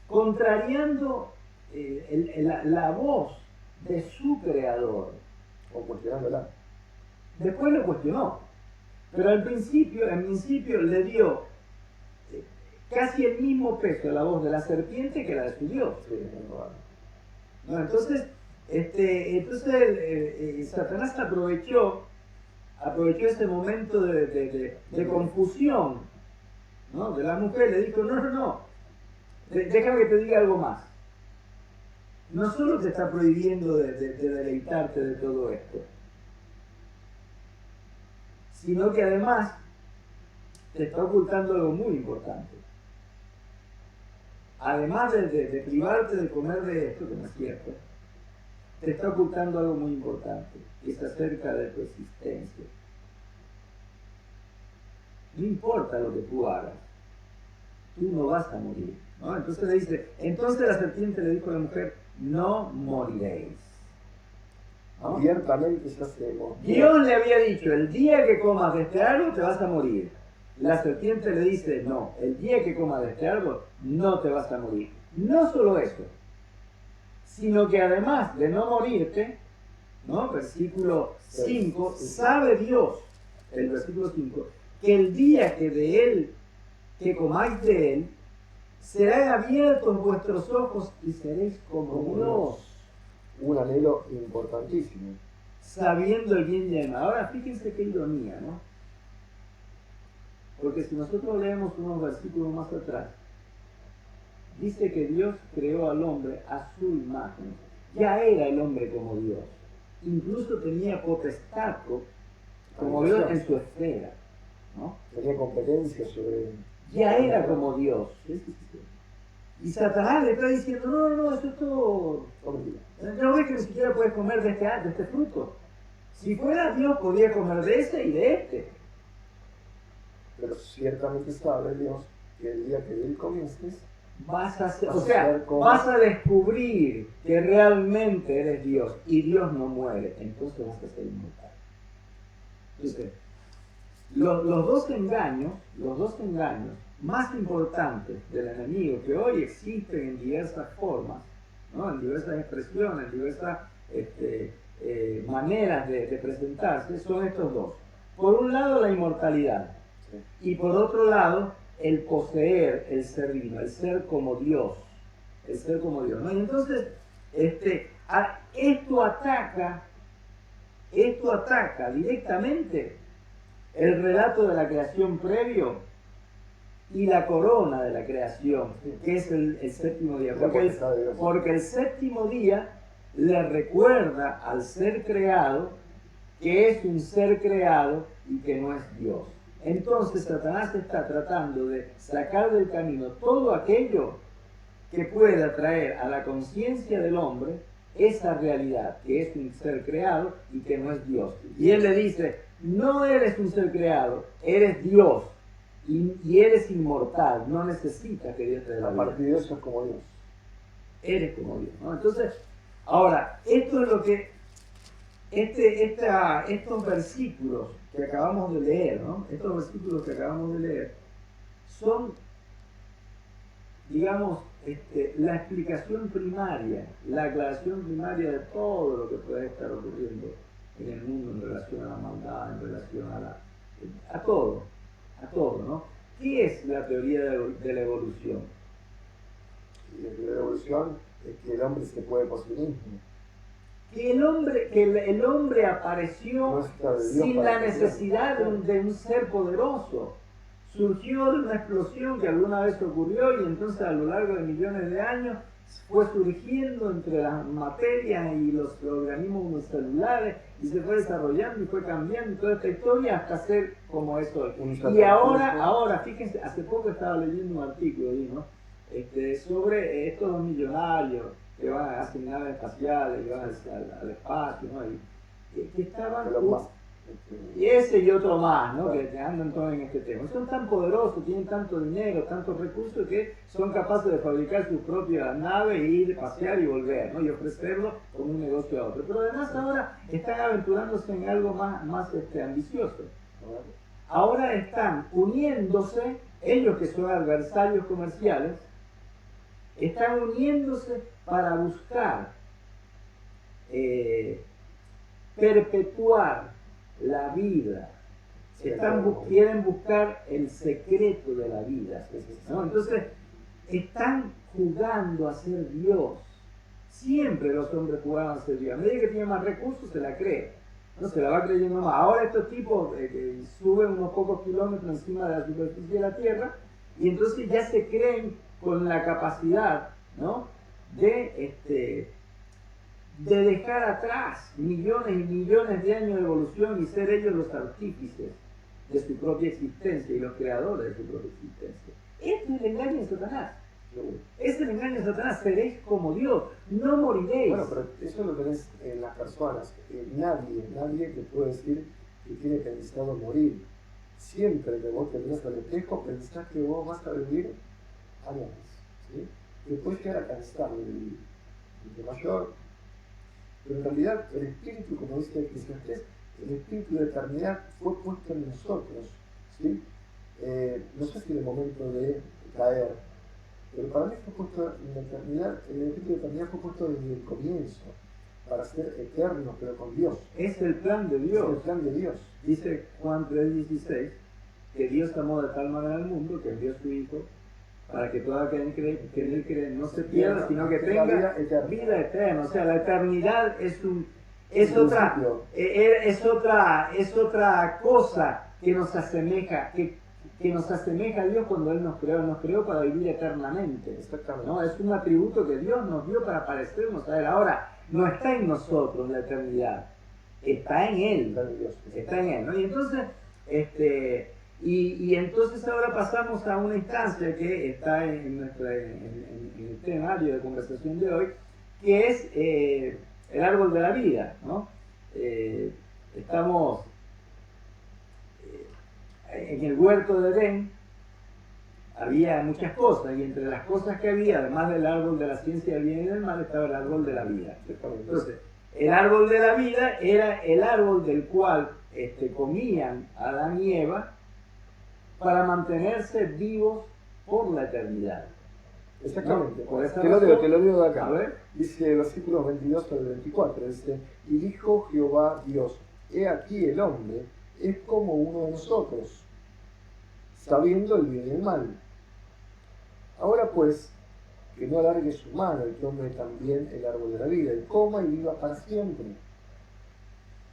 contrariando la voz de su creador. O cuestionándola. Después lo cuestionó, pero en principio le dio casi el mismo peso a la voz de la serpiente que la de su Dios. Sí, ¿No? Entonces, Satanás aprovechó ese momento de confusión, ¿no? De la mujer. Le dijo, no, Déjame que te diga algo más. No solo te está prohibiendo de deleitarte de todo esto, sino que además te está ocultando algo muy importante. Además de privarte de comer de esto, que no es cierto, te está ocultando algo muy importante, que es acerca de tu existencia. No importa lo que tú hagas, tú no vas a morir, ¿no? Entonces le dice, entonces la serpiente le dijo a la mujer, no moriréis, ¿no? Abiertamente ya se mostró. Dios le había dicho, el día que comas de este árbol te vas a morir. La serpiente le dice, no, el día que comas de este árbol no te vas a morir. No solo eso, sino que además de no morirte, ¿no? Versículo 5, sabe Dios, el versículo 5, que el día que comáis de él, serán abiertos vuestros ojos y seréis como Dios. Un anhelo importantísimo. Sabiendo el bien y el mal. Ahora fíjense qué ironía, ¿no? Porque si nosotros leemos unos versículos más atrás, dice que Dios creó al hombre a su imagen. Ya era el hombre como Dios. Incluso tenía potestad como Dios en su esfera, ¿no? Tenía competencia sobre... Ya era como Dios. Y Satanás le está diciendo, no, eso es todo... ¿No ves que ni siquiera puedes comer de este fruto? Si fuera Dios, podía comer de ese y de este. Pero ciertamente sabe Dios que el día que él comiences, vas a descubrir que realmente eres Dios y Dios no muere, entonces vas a ser inmortal. Entonces, los dos engaños más importantes del enemigo que hoy existen en diversas formas, ¿no? En diversas expresiones, en diversas maneras de presentarse, son estos dos. Por un lado, la inmortalidad, y por otro lado, el poseer, el ser divino, el ser como Dios, ¿no? Y entonces, esto ataca directamente el relato de la creación previo y la corona de la creación, que es el séptimo día. Porque el séptimo día le recuerda al ser creado que es un ser creado y que no es Dios. Entonces Satanás está tratando de sacar del camino todo aquello que pueda traer a la conciencia del hombre esa realidad, que es un ser creado y que no es Dios. Y él le dice, no eres un ser creado, eres Dios y eres inmortal, no necesitas que Dios te dé la vida. A partir de eso es como Dios. Eres como Dios, ¿no? Entonces, ahora, esto es lo que estos versículos que acabamos de leer, ¿no? Estos versículos que acabamos de leer son, digamos, la explicación primaria, la aclaración primaria de todo lo que puede estar ocurriendo en el mundo en relación a la maldad, en relación a todo, ¿no? ¿Qué es la teoría de la evolución? La teoría de la evolución es que el hombre se puede por sí mismo. Que el hombre apareció sin la necesidad de un ser poderoso. Surgió de una explosión que alguna vez ocurrió y entonces a lo largo de millones de años fue surgiendo entre las materias y los organismos unicelulares y se fue desarrollando y fue cambiando toda esta historia hasta ser como es hoy. Y ahora, fíjense, hace poco estaba leyendo un artículo ¿no? Sobre estos dos millonarios que van a hacer naves espaciales, que van al espacio, ¿no? Y que estaban... Y ese y otro más, ¿no? Que andan todos en este tema. Son tan poderosos, tienen tanto dinero, tantos recursos que son capaces de fabricar sus propias naves, ir, pasear y volver, ¿no? Y ofrecerlo como un negocio a otro. Pero además ahora están aventurándose en algo más ambicioso. Ahora están uniéndose, ellos que son adversarios comerciales, están uniéndose para buscar perpetuar la vida. Quieren buscar el secreto de la vida, ¿no? Entonces están jugando a ser Dios. Siempre los hombres jugaban a ser Dios. A medida que tiene más recursos se la cree, no se la va creyendo más. Ahora estos tipos que suben unos pocos kilómetros encima de la superficie de la Tierra y entonces ya se creen con la capacidad, ¿no?, de dejar atrás millones y millones de años de evolución y ser ellos los artífices de su propia existencia y los creadores de su propia existencia. Este es el engaño de Satanás. Es el engaño de Satanás. Seréis como Dios, no moriréis. Bueno, pero eso lo tenés en las personas. Nadie te puede decir que tiene pensado morir. Siempre que vos te ves al espejo, pensás que vos vas a vivir años. ¿Sí? Te puedes llegar a cansar de vivir. De mayor. Pero en realidad el espíritu, como dice Eclesiastés, el espíritu de eternidad fue puesto en nosotros. ¿Sí? No sé si en el momento de caer, pero para mí fue puesto en la eternidad, el espíritu de eternidad fue puesto desde el comienzo, para ser eterno, pero con Dios. Es el plan de Dios. Es el plan de Dios. Dice Juan 3:16, que Dios amó de tal manera al mundo que envió a su Hijo para que todo aquel que en él cree no se pierda, sino que tenga vida eterna. O sea, la eternidad es otra cosa que nos asemeja, que nos asemeja a Dios cuando Él nos creó para vivir eternamente. Exactamente. ¿No? Es un atributo que Dios nos dio para parecernos a Él. Ahora, no está en nosotros la eternidad, está en Él. Está en Él, ¿no? Y entonces, y entonces ahora pasamos a una instancia que está en el temario de conversación de hoy, que es el árbol de la vida, ¿no? Estamos en el huerto de Edén, había muchas cosas, y entre las cosas que había, además del árbol de la ciencia del bien y del mal, estaba el árbol de la vida. Entonces, el árbol de la vida era el árbol del cual comían Adán y Eva para mantenerse vivos por la eternidad. Exactamente. ¿No? Por esa te lo leo de acá. A ver. Dice versículos 22 al 24, dice, y dijo Jehová Dios, he aquí el hombre es como uno de nosotros, sabiendo el bien y el mal. Ahora pues, que no alargue su mano y tome también el árbol de la vida, y coma y viva para siempre.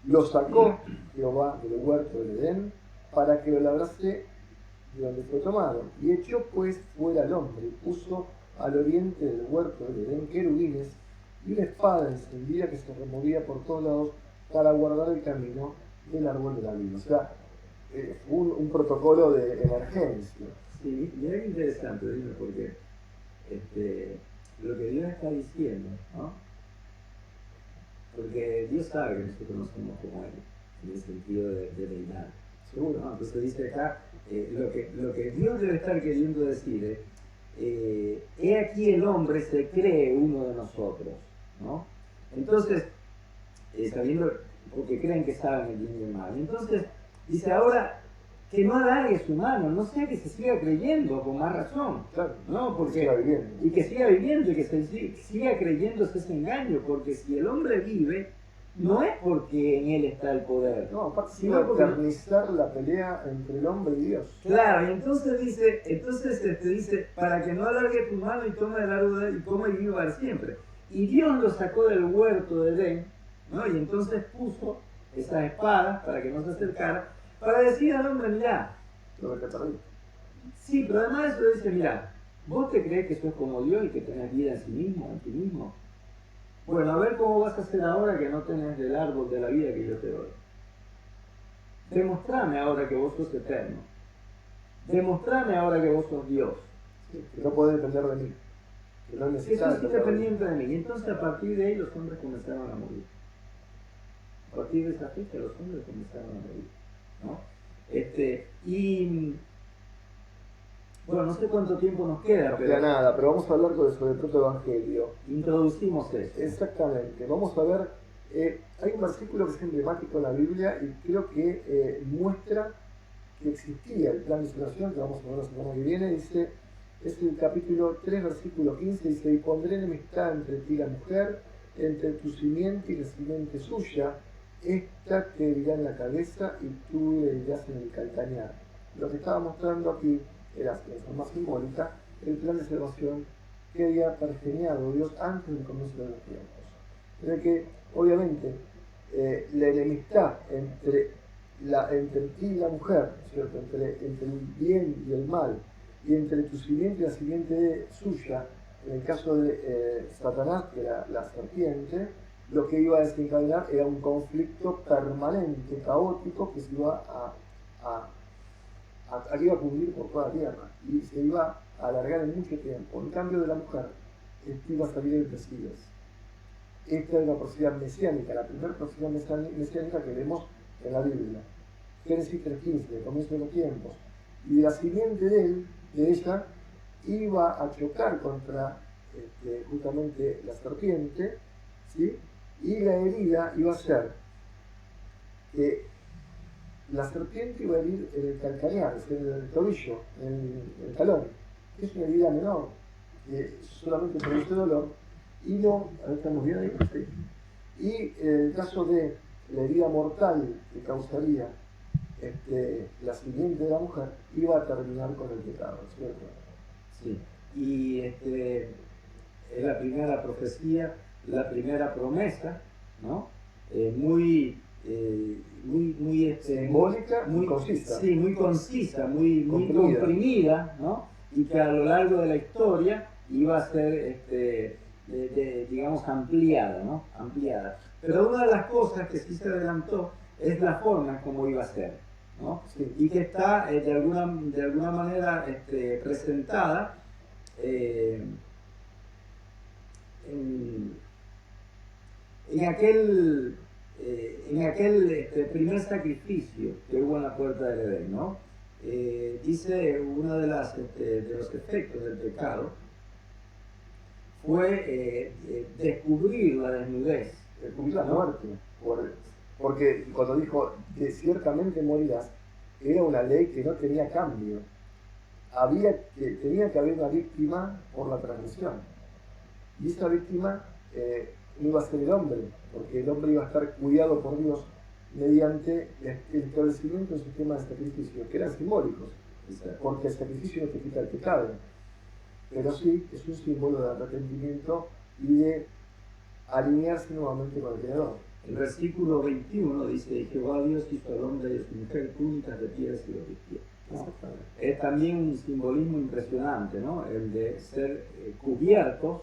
Lo sacó Jehová del huerto del Edén, para que lo labrase de donde fue tomado. Y echó pues fuera al hombre, y puso al oriente del huerto del Edén querubines, y una espada encendida que se removía por todos lados para guardar el camino del árbol de la vida. O sea, un protocolo de emergencia. Sí, y es interesante, dime, porque lo que Dios está diciendo, ¿no? Porque Dios sabe que nosotros no somos como Él, en el sentido de deidad. Seguro. ¿No? Entonces dice acá, lo que Dios debe estar queriendo decir es, he aquí el hombre se cree uno de nosotros, ¿no? Entonces, sabiendo, porque creen que saben el bien y el mal. Entonces, dice ahora, que no alargue su mano, no sea que se siga creyendo con más razón, Claro, ¿no? Porque, y que siga viviendo y que siga creyéndose ese engaño, porque si el hombre vive, no es porque en él está el poder. No, aparte sino eternizar la pelea entre el hombre y Dios. Claro, y entonces dice, para que no alargue tu mano y tome el árbol y coma y viva para siempre. Y Dios lo sacó del huerto de Edén, ¿no? Y entonces puso esas espadas para que no se acercara, para decir al hombre, mirá, Lo que te perdí. sí, pero además de eso dice, mirá, ¿vos te crees que sos como Dios y que tenés vida en sí mismo, en ti mismo? Bueno, a ver cómo vas a hacer ahora que no tenés del árbol de la vida que yo te doy. Demostrame ahora que vos sos eterno. Demostrame ahora que vos sos Dios. Sí, que no podés depender de mí. Que no necesitas. Eso es independiente de mí. Y entonces a partir de ahí los hombres comenzaron a morir. A partir de esa fecha los hombres comenzaron a morir, ¿no? Bueno, no sé cuánto tiempo nos queda, No pero queda nada, pero vamos a hablar sobre el protoevangelio. Introducimos eso. Exactamente. Vamos a ver, hay un versículo que es emblemático en la Biblia y creo que muestra que existía el plan de salvación, que vamos a ver la semana que viene. Dice, es el capítulo 3, versículo 15, dice, y pondré enemistad entre ti y la mujer, entre tu simiente y la simiente suya, esta te herirá en la cabeza y tú le herirás en el calcañar. Lo que estaba mostrando aquí era, de forma simbólica, el plan de salvación que había pergeñado Dios antes del comienzo de los tiempos. De que, obviamente, la enemistad entre ti y la mujer, ¿cierto? Entre el bien y el mal, y entre tu simiente y la simiente suya, en el caso de Satanás, que era la serpiente, lo que iba a desencadenar era un conflicto permanente, caótico, que se iba a cubrir por toda la tierra y se iba a alargar en mucho tiempo. En cambio de la mujer, esto iba a salir del Mesías. Esta es la profecía mesiánica, la primera profecía mesiánica que vemos en la Biblia. Génesis 3:15, el comienzo de los tiempos. Y de la simiente de ella, iba a chocar contra justamente la serpiente, ¿sí? Y la herida iba a ser que la serpiente iba a herir en el calcanear, es decir, en el tobillo, en el talón, que es una herida menor, que solamente produce dolor, y no, a ver, estamos bien ahí, sí. Y en el caso de la herida mortal que causaría la simiente de la mujer, iba a terminar con el pecado, ¿cierto? Sí, y es la primera profecía, la primera promesa, ¿no? Muy simbólica, muy concisa. Sí, muy concisa, muy comprimida, ¿no? Y que a lo largo de la historia iba a ser, digamos, ampliada, ¿no? Ampliada. Pero una de las cosas que sí se adelantó es la forma como iba a ser, ¿no? Sí. Y que está de alguna manera presentada en aquel primer sacrificio que hubo en la puerta del Edén, ¿no? Dice uno de los efectos del pecado fue descubrir la desnudez, descubrir la muerte, porque cuando dijo que ciertamente morirás, era una ley que no tenía cambio. Tenía que haber una víctima por la transgresión, y esa víctima no iba a ser el hombre, porque el hombre iba a estar cuidado por Dios mediante el establecimiento de un sistema de sacrificio, que eran simbólicos, porque el sacrificio no te quita el pecado, pero sí es un símbolo de arrepentimiento y de alinearse nuevamente con el Creador. El versículo 21 dice: Jehová Dios hizo al hombre y a su mujer túnicas de pieles y los vistió, ¿no? Es también un simbolismo impresionante, ¿no? El de ser cubiertos,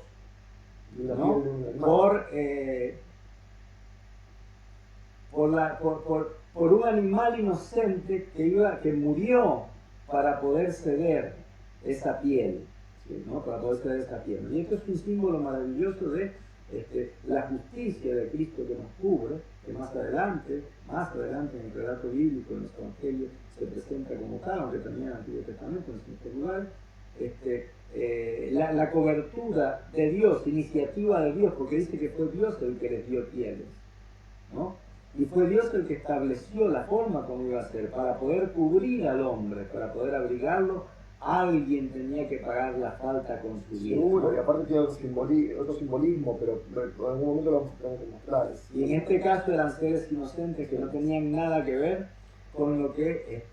¿no? por un animal inocente que murió para poder ceder esa piel, ¿no? Para poder ceder esa piel. Y esto es un símbolo maravilloso de la justicia de Cristo que nos cubre, que más adelante en el relato bíblico, en los evangelios, se presenta como tal, aunque también en el Antiguo Testamento, en ciertos lugares. La cobertura de Dios, iniciativa de Dios, porque dice que fue Dios el que les dio pieles, ¿no? Y fue Dios el que estableció la forma como iba a ser, para poder cubrir al hombre, para poder abrigarlo. Alguien tenía que pagar la falta con su vida. Seguro, ¿no? Y aparte tiene otro simbolismo, pero en algún momento lo vamos a tener que mostrar. Y en este caso eran seres inocentes que no tenían nada que ver con lo que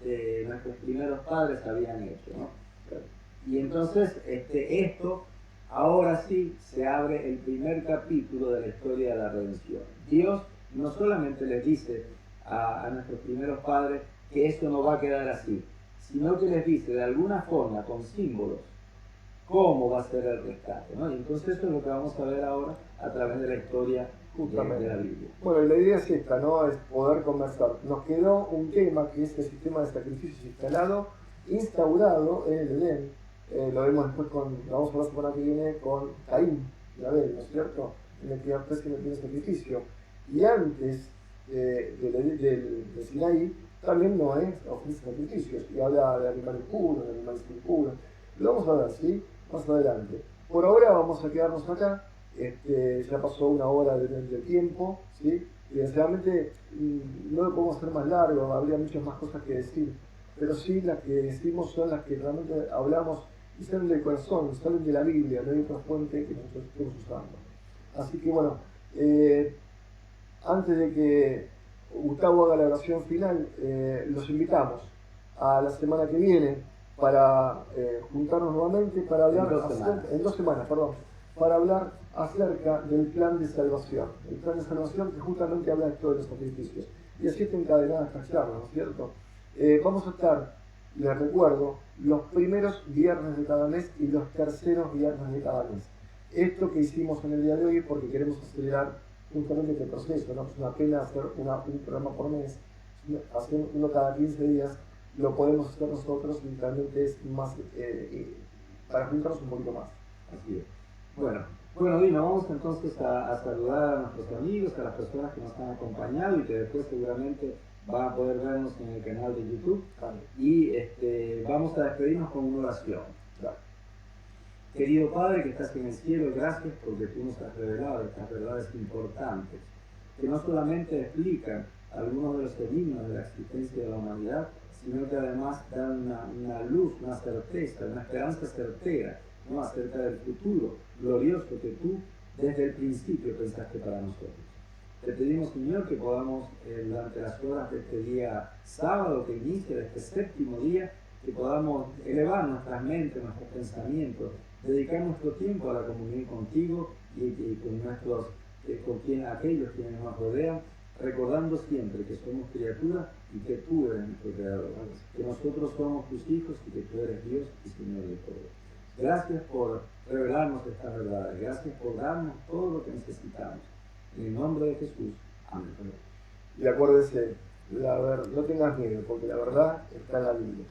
nuestros primeros padres habían hecho, ¿no? Y entonces esto, ahora sí, se abre el primer capítulo de la historia de la redención. Dios no solamente les dice a nuestros primeros padres que eso no va a quedar así, sino que les dice de alguna forma, con símbolos, cómo va a ser el rescate, ¿no? Y entonces eso es lo que vamos a ver ahora a través de la historia de la Biblia. Bueno, y la idea es esta, ¿no? Es poder conversar. Nos quedó un tema que es el sistema de sacrificios instaurado en el Edén. Lo vemos después vamos a ver la semana que viene con Caín y Abel, ¿no es cierto? En el que ofrecen el primer sacrificio. Y antes del Sinaí, también Noé ofrece sacrificios y habla de animales puros, de animales impuros. Lo vamos a ver, ¿sí? Más adelante. Por ahora vamos a quedarnos acá. Ya pasó una hora de tiempo, ¿sí? Y desgraciadamente no lo podemos hacer más largo, habría muchas más cosas que decir, pero sí las que decimos son las que realmente hablamos y salen del corazón, salen de la Biblia, no hay otra fuente que nosotros estemos usando. Así que bueno, antes de que Gustavo haga la oración final, los invitamos a la semana que viene para juntarnos nuevamente para hablar en 2 semanas, para hablar acerca del plan de salvación. El plan de salvación que justamente habla de todos los sacrificios. Y así está encadenada esta charla, ¿no es cierto? Vamos a estar Les recuerdo, los primeros viernes de cada mes y los terceros viernes de cada mes. Esto que hicimos en el día de hoy porque queremos acelerar justamente este proceso, ¿no? Es una pena hacer un programa por mes, hacer uno cada 15 días, lo podemos hacer nosotros y realmente es más para juntarnos un poquito más. Así es. Bueno, Dino, vamos entonces a saludar a nuestros amigos, a las personas que nos han acompañado y que después seguramente van a poder vernos en el canal de YouTube. Y vamos a despedirnos con una oración. Claro. Querido Padre que estás en el cielo, gracias porque tú nos has revelado estas verdades importantes, que no solamente explican algunos de los enigmas de la existencia de la humanidad, sino que además dan una luz, una certeza, una esperanza certera, ¿no?, acerca del futuro glorioso que tú desde el principio pensaste para nosotros. Te pedimos, Señor, que podamos durante las horas de este día sábado que inicia, de este séptimo día, que podamos elevar nuestras mentes, nuestros pensamientos, dedicar nuestro tiempo a la comunión contigo y con aquellos quienes nos rodean, recordando siempre que somos criaturas y que tú eres nuestro creador, que nosotros somos tus hijos y que tú eres Dios y Señor de todo. Gracias por revelarnos estas verdades, gracias por darnos todo lo que necesitamos. En el nombre de Jesús. Amén. Y acuérdese, no tengas miedo, porque la verdad está en la Biblia.